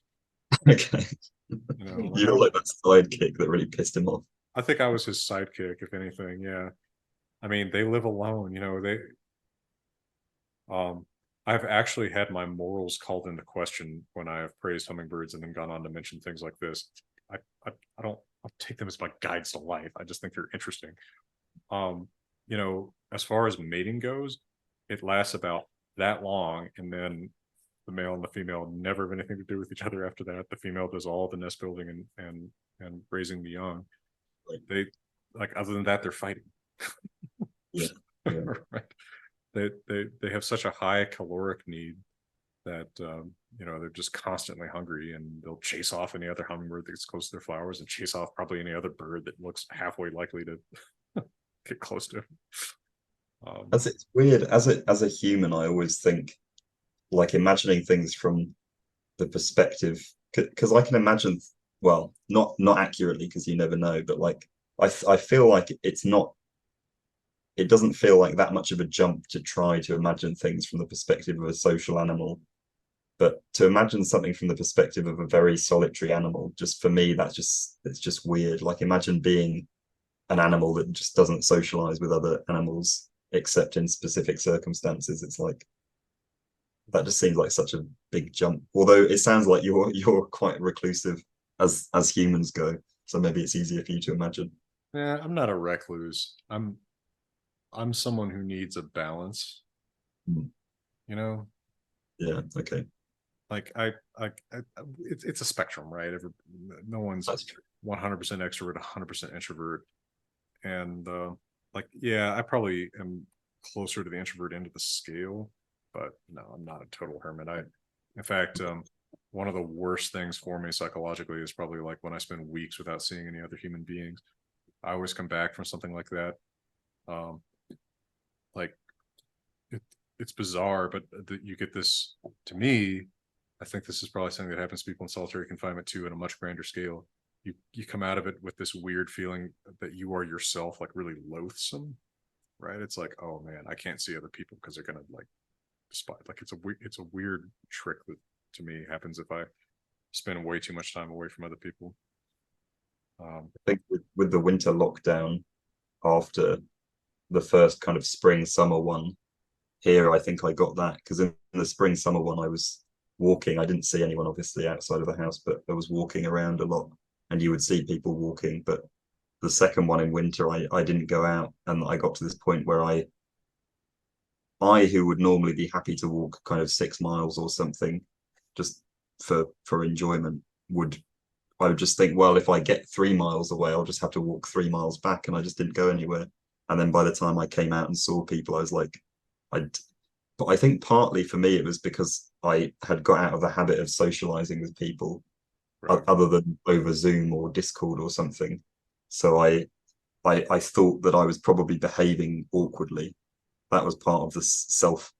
Okay. Like You feel like that sidekick that really pissed him off. I think I was his sidekick, if anything. Yeah. I mean, they live alone. Um, I've actually had my morals called into question when I have praised hummingbirds and then gone on to mention things like this. I, I don't I'll take them as my guides to life. I just think they're interesting. As far as mating goes, it lasts about that long, and then the male and the female never have anything to do with each other after that. The female does all the nest building and raising the young. They like other than that, they're fighting. Yeah. Yeah. Right. They have such a high caloric need that they're just constantly hungry, and they'll chase off any other hummingbird that gets close to their flowers, and chase off probably any other bird that looks halfway likely to get close to. As it's weird, as a human, I always think like imagining things from the perspective, because I can imagine, well, not accurately because you never know, but like I feel like it doesn't feel like that much of a jump to try to imagine things from the perspective of a social animal. But to imagine something from the perspective of a very solitary animal, just for me, it's just weird. Like imagine being an animal that just doesn't socialize with other animals except in specific circumstances. It's like that just seems like such a big jump. Although it sounds like you're quite reclusive as humans go, so maybe it's easier for you to imagine. Yeah, I'm not a recluse. I'm someone who needs a balance. Mm. You know, Yeah. Okay. like it's a spectrum, right? No one's That's true. 100% extrovert, 100% introvert, and like yeah, I probably am closer to the introvert end of the scale, but no, I'm not a total hermit. In fact, one of the worst things for me psychologically is probably like when I spend weeks without seeing any other human beings. I always come back from something like that. Um, like it, it's bizarre, but you get this to me. I think this is probably something that happens to people in solitary confinement too, in a much grander scale. You come out of it with this weird feeling that you are yourself, like really loathsome, right? It's like, oh man, I can't see other people because they're gonna like spot. Like it's a weird trick that to me happens if I spend way too much time away from other people. I think with the winter lockdown after the first kind of spring summer one here, I think I got that because in the spring summer one I was walking. I didn't see anyone obviously outside of the house, but I was walking around a lot, and you would see people walking. But the second one in winter, I didn't go out, and I got to this point where I who would normally be happy to walk kind of 6 miles or something, just for enjoyment, would I would just think, well, if I get 3 miles away, I'll just have to walk 3 miles back, and I just didn't go anywhere. And then by the time I came out and saw people, I was like, I. But I think partly for me it was because I had got out of the habit of socializing with people Right. other than over Zoom or Discord or something. So I thought that I was probably behaving awkwardly. That was part of the self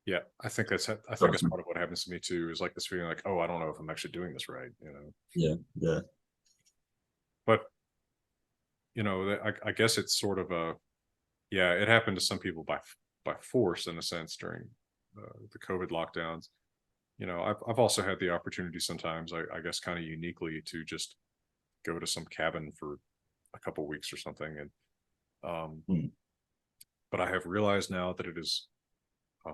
Yeah, I think that's judgment. part of what happens to me too. Is like this feeling like, oh, I don't know if I'm actually doing this right, you know. Yeah, yeah. But I guess it's sort of a yeah. It happened to some people by force in a sense during the COVID lockdowns. I've also had the opportunity sometimes, I guess, kind of uniquely to just go to some cabin for a couple weeks or something, and um, Mm, but I have realized now that it is uh,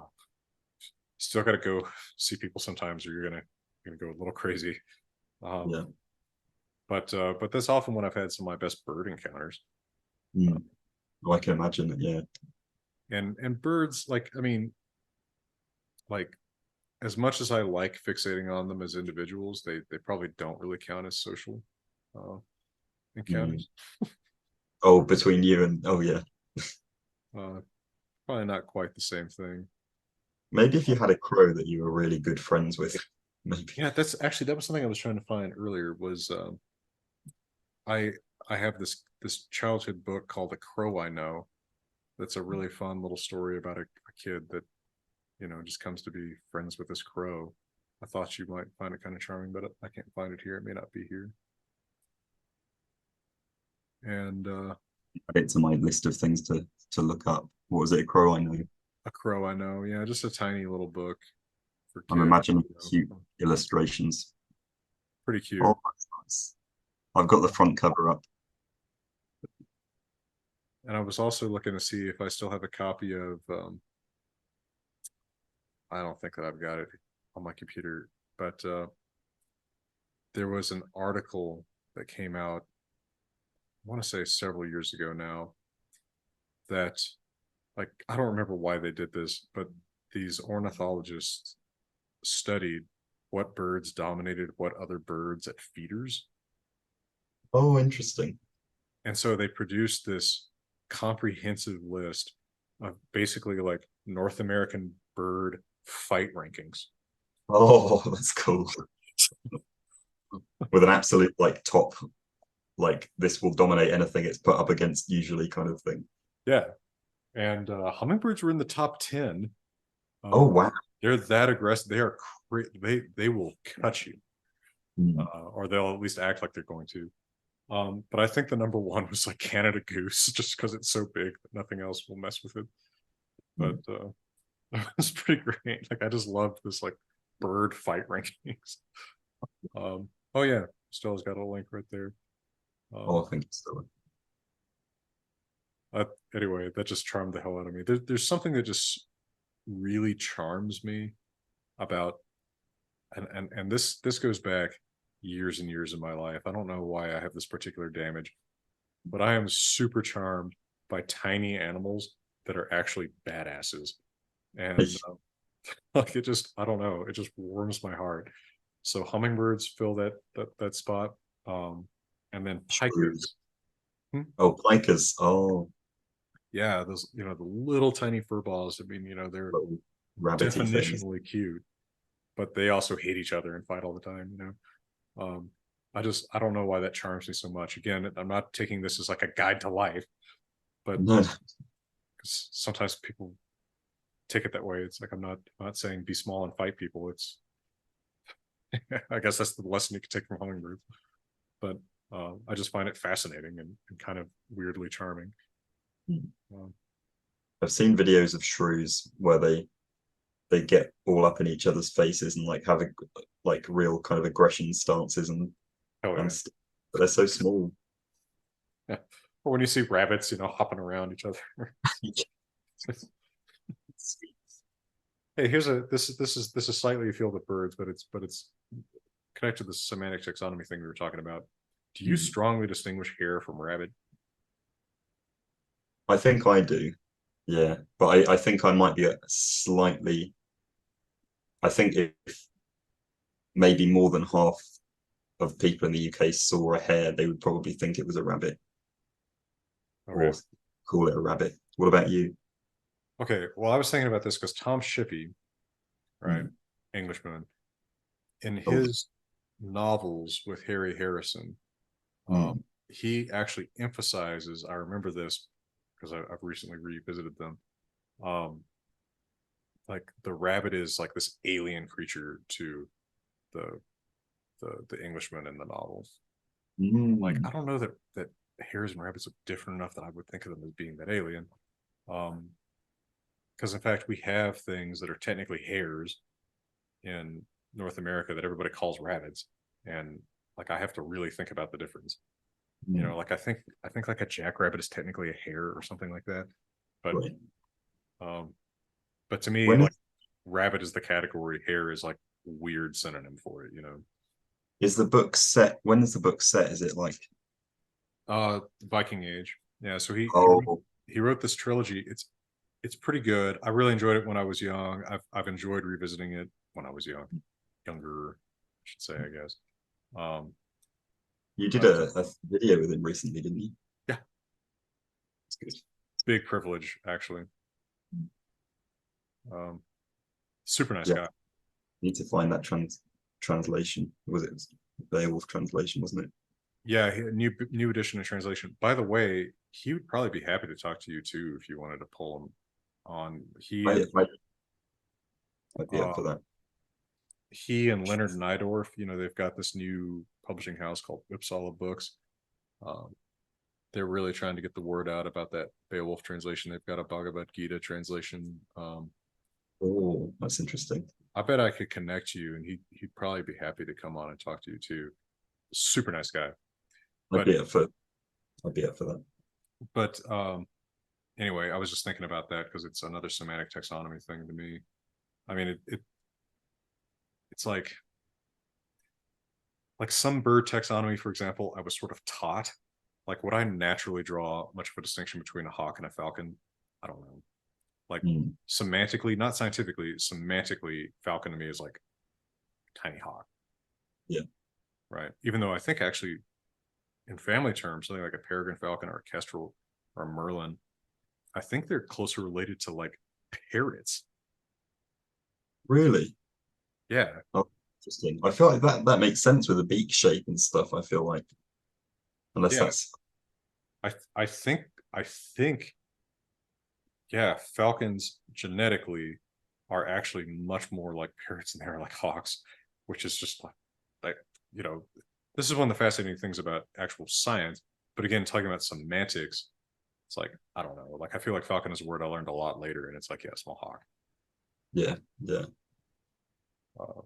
still got to go see people sometimes, or you're gonna go a little crazy. Um, yeah. but that's often when I've had some of my best bird encounters. Mm. I can imagine it. Yeah. And birds, like I mean, like as much as I like fixating on them as individuals, they probably don't really count as social uh, Mm. encounters. Oh, between you and oh yeah. Uh, Probably not quite the same thing. Maybe if you Uh, had a crow that you were really good friends with, maybe. yeah, that was something I was trying to find earlier. Was I I have this childhood book called The Crow I Know. That's a really fun little story about a kid that just comes to be friends with this crow. I thought you might find it kind of charming, but I can't find it here. It may not be here. And Add it to my list of things to look up. What was it? A crow I know. A Crow I Know, yeah, just a tiny little book for I'm kids. imagining cute illustrations. Pretty cute. Oh, that's nice. I've got the front cover up. And I was also looking to see if I still have a copy of. I don't think that I've got it on my computer, but there was an article that came out. I want to say several years ago now. That like I don't remember why they did this, but these ornithologists studied what birds dominated what other birds at feeders. Oh, interesting. And so they produced this comprehensive list of basically like North American bird fight rankings. Oh, that's cool. With an absolute like top, like this will dominate anything it's put up against usually kind of thing. Yeah. And hummingbirds were in the top 10. Oh Um, wow. they're that aggressive. They will cut you, Mm. or they'll at least act like they're going to. But I think the number one was like Canada goose, just because it's so big that nothing else will mess with it. But Mm. it's pretty great. Like I just loved this like bird fight rankings. Oh yeah, Stella's got a link right there. Oh, Um, I think it's still. uh, anyway, that just charmed the hell out of me. There's something that just really charms me about, and this goes back years and years in my life. I don't know why I have this particular damage, but I am super charmed by tiny animals that are actually badasses. And like it just, I don't know, it just warms my heart. So hummingbirds fill that spot. And then Shrews. pikers. Hmm? Oh, plankers. Oh, Yeah, those the little tiny fur balls. I mean, they're little rabbity things. definitionally cute, but they also hate each other and fight all the time. I don't know why that charms me so much. Again, I'm not taking this as like a guide to life, but No, sometimes people take it that way. It's like I'm not saying be small and fight people. It's I guess that's the lesson you can take from hummingbirds. But I just find it fascinating and kind of weirdly charming. Um, I've seen videos of shrews where they get all up in each other's faces and like have a, like real kind of aggression stances oh and yeah, but they're so small. yeah. Or when you see rabbits, hopping around each other. Hey, here's a this is slightly afield of birds, but it's connected to the semantic taxonomy thing we were talking about. Do you strongly distinguish hare from rabbit? I think I do, yeah, but I think I might be a slightly. I think if maybe more than half of people in the UK saw a hare, they would probably think it was a rabbit Okay. or call it a rabbit. What about you? Okay. Well, I was thinking about this because Tom Shippey, right, Mm. Englishman, in Oh, his novels with Harry Harrison, mm. he actually emphasizes. I remember this because I've recently revisited them. Um, like the rabbit is like this alien creature to the the Englishman in the novels. Like I Mm. don't know that hares and rabbits are different enough that I would think of them as being that alien. Um, because in fact we have things that are technically hares in North America that everybody calls rabbits, and like I have to really think about the difference. Mm. Like I think like a jackrabbit is technically a hare or something like that, but Right. um, but to me, When like rabbit is the category, hare is like weird synonym for it. is the book set? When is the book set? Is it like Viking Age. Yeah, so oh he wrote this trilogy. It's pretty good. I really enjoyed it when I was young. I've enjoyed revisiting it when I was younger, I should say, I guess. Um, you did but a video with him recently, didn't you? yeah, It's good. big privilege actually. Um, Super nice Yeah, guy. need to find that translation. Was it Beowulf translation, wasn't it? Yeah, new edition and translation. By the way, he would probably be happy to talk to you too if you wanted to pull him on. I'd be up for Um, that. he and Leonard Nydorf, they've got this new publishing house called Uppsala Books. Um, they're really trying to get the word out about that Beowulf translation. They've got a Bhagavad Gita translation. Oh, that's interesting. I bet I could connect you, and he'd probably be happy to come on and talk to you too. Super nice guy. I'd But be up for I'd be up for that. but anyway, I was just thinking about that because it's another semantic taxonomy thing to me. I mean, it's like some bird taxonomy, for example, I was sort of taught. Like, would I naturally draw much of a distinction between a hawk and a falcon? I don't know. Like Mm. semantically, not scientifically, semantically, falcon to me is like tiny hawk, Yeah, right? Even though I think actually in family terms, something like a peregrine falcon or a kestrel or a merlin, I think they're closer related to like parrots. really. Yeah, Oh, interesting. I feel like that makes sense with the beak shape and stuff. I feel like unless yeah. that's I think yeah, falcons genetically are actually much more like parrots than they're like hawks, which is just like you know, this is one of the fascinating things about actual science. But again, talking about semantics, it's like I don't know. Like I feel like falcon is a word I learned a lot later, and it's like yeah, small hawk. yeah, yeah. Uh,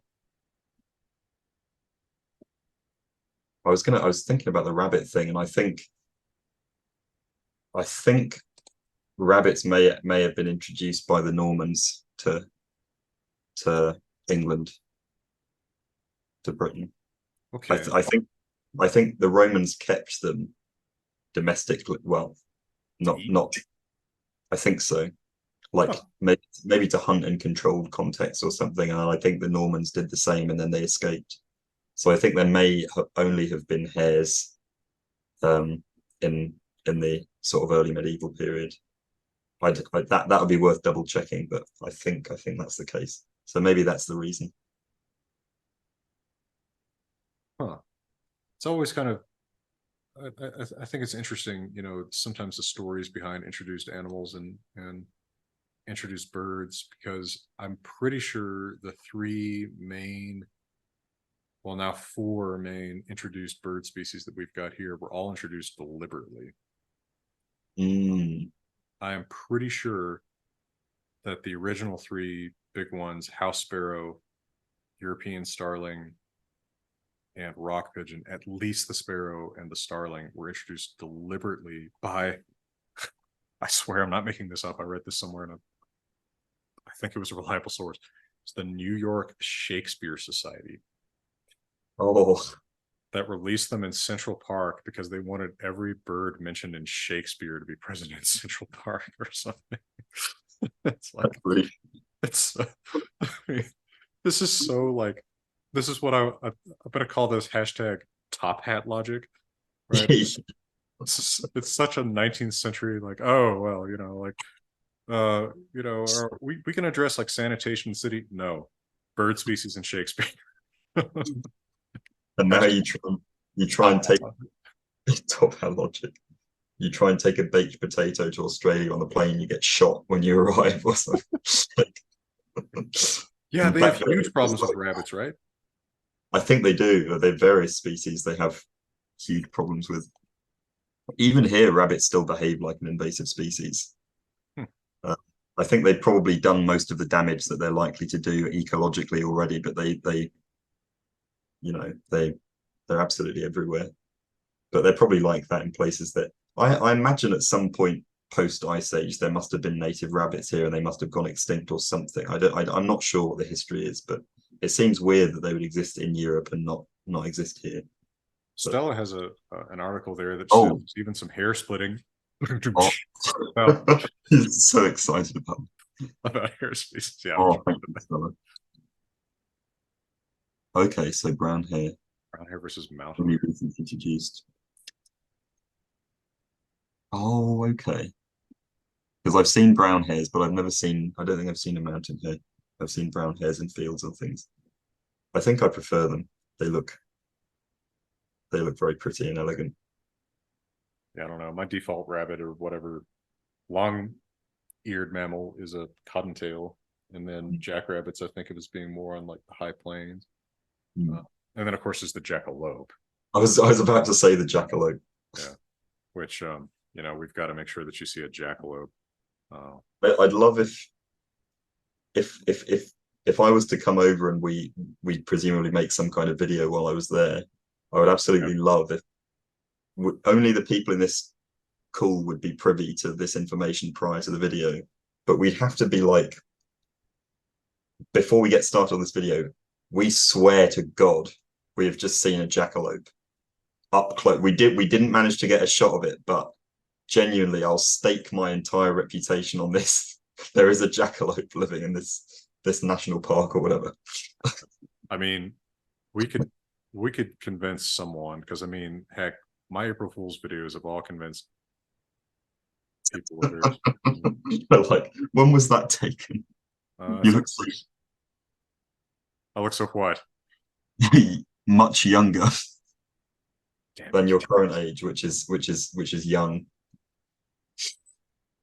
I was thinking about the rabbit thing, and I think rabbits may have been introduced by the Normans to England, to Britain. okay, I think the Romans kept them domestically. Well, to not eat. not. I think so. Like Huh. maybe to hunt in controlled context or something. And I think the Normans did the same, and then they escaped. So I think there may only have been hares um, in the sort of early medieval period. That would be worth double checking, but I think that's the case. So maybe that's the reason. Huh. It's always kind of. I think it's interesting, sometimes the stories behind introduced animals and introduced birds, because I'm pretty sure the three main Well, now 4 main introduced bird species that we've got here were all introduced deliberately. Mm. I am pretty sure that the original 3 big ones, house sparrow, European starling, and rock pigeon, at least the sparrow and the starling, were introduced deliberately by, I swear I'm not making this up, I read this somewhere, and I think it was a reliable source. It's the New York Shakespeare Society Oh, that released them in Central Park because they wanted every bird mentioned in Shakespeare to be present in Central Park or something. It's like, really? it's I mean, this is so like, this is what I'm gonna call this hashtag top hat logic, right? It's such a 19th century, like, oh well, like, we can address like sanitation in the city. No, bird species in Shakespeare. And now Hashtag you try top and hat take logic. top hat logic. You try and take a baked potato to Australia on the plane, you get shot when you arrive or something. Yeah, And they have back then, huge it was problems with like, rabbits, right? I think they do. They're various species they have huge problems with. Even here, rabbits still behave like an invasive species. Hmm. Uh, I think they've probably done most of the damage that they're likely to do ecologically already, but they're absolutely everywhere. But they're probably like that in places that I imagine at some point post ice age there must have been native rabbits here and they must have gone extinct or something. I'm not sure what the history is, but it seems weird that they would exist in Europe and not exist here. But Stella has an article there that says oh, even some hair splitting oh. about He's so excited about hair species. Yeah, I'm oh, thank you, Stella. Okay, so brown hair brown hair versus mountain only hair. recently introduced. Oh, okay. Because I've seen brown hares, but I don't think I've seen a mountain hare. I've seen brown hares in fields and things. I think I prefer them. They look they look very pretty and elegant. Yeah, I don't know. My default rabbit or whatever long-eared mammal is a cottontail, and then jackrabbits I think of as being more on like the high plains. Mm. Uh, and then of course is the jackalope. I was about to say the jackalope. Yeah, which we've got to make sure that you see a jackalope. I'd love if if if if I was to come over and we presumably make some kind of video while I was there. I would Yeah. absolutely love if only the people in this call would be privy to this information prior to the video. But we'd have to be like, before we get started on this video, we swear to God we have just seen a jackalope up close. We didn't manage to get a shot of it, but genuinely, I'll stake my entire reputation on this. There is a jackalope living in this national park or whatever. I mean, we could convince someone, because I mean, heck, my April Fool's videos have all convinced people whether it's Like, when was that taken? it's You like look I look so what? much younger Damn than it. your current age, which is young.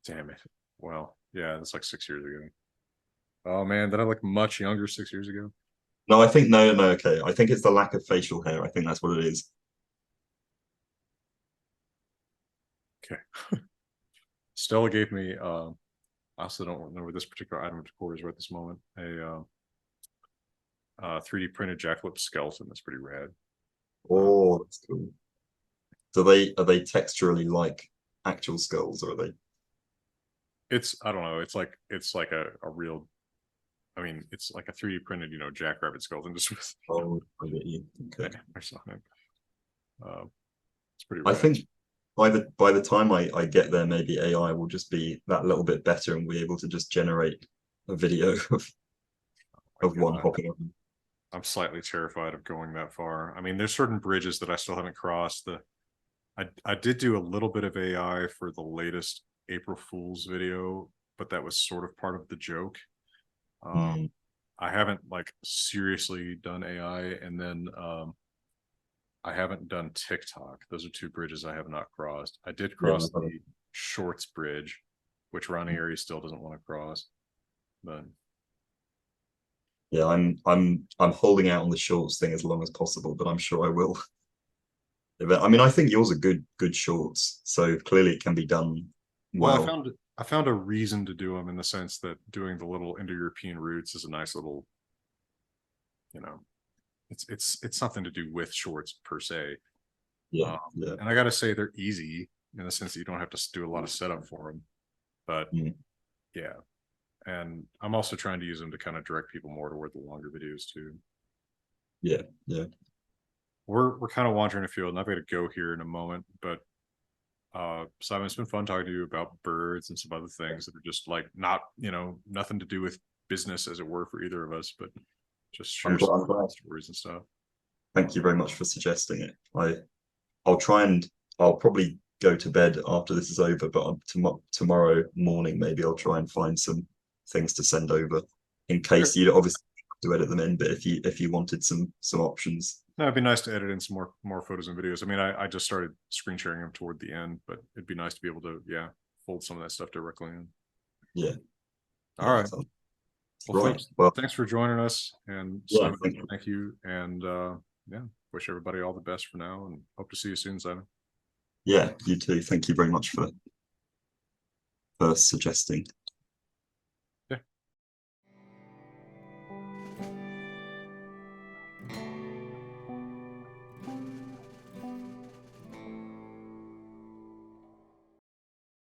Damn it. Well, yeah, that's like 6 years ago. Oh man, did I look much younger 6 years ago? No, I think no, no, okay. I think it's the lack of facial hair. I think that's what it is. Okay. Stella gave me I also don't remember this particular item of decor is right this moment. A 3D printed jackalope skeleton. That's pretty rad. Oh, that's cool. Are they texturally like actual skulls, or are they? It's I don't know. It's like a real. I mean, it's like a 3D printed, jackrabbit skeleton just with Oh, I get you. Okay. or something. Uh, it's pretty I rad. think by the time I get there, maybe AI will just be that little bit better, and we're able to just generate a video of My one God, hopping up. I'm slightly terrified of going that far. I mean, there's certain bridges that I still haven't crossed. I did do a little bit of AI for the latest April Fool's video, but that was sort of part of the joke. Hmm. I haven't like seriously done AI, and then I haven't done TikTok. Those are 2 bridges I have not crossed. I did Yeah, cross the Shorts Bridge, which Ronnie Ari still doesn't want to cross. But Yeah, I'm holding out on the shorts thing as long as possible, but I'm sure I will. I mean, I think yours are good shorts, so clearly it can be done Well, well. I found a reason to do them in the sense that doing the little Indo-European roots is a nice little, you know, it's something to do with shorts per se. Yeah, yeah. And I got to say they're easy in the sense that you don't have to do a lot of setup for them. But Mm, yeah, and I'm also trying to use them to kind of direct people more toward the longer videos too. yeah, yeah. We're kind of wandering afield, and I've got to go here in a moment. But Simon, it's been fun talking to you about birds and some other things that are just like not, nothing to do with business as it were for either of us, but just share some I'm glad. stories and stuff. Thank you very much for suggesting it. I'll try and I'll probably go to bed after this is over, but tomorrow morning maybe I'll try and find some things to send over in Okay. case you obviously have to edit them in, but if you wanted some options. No, it'd be nice to edit in some more photos and videos. I mean, I just started screen sharing them toward the end, but it'd be nice to be able to, yeah, fold some of that stuff directly in. Yeah, All yeah. right. Well, Right. folks, Well, thanks for joining us. And yeah, Simon, thank you. And yeah, wish everybody all the best for now and hope to see you soon, Simon. yeah, you too. Thank you very much for suggesting.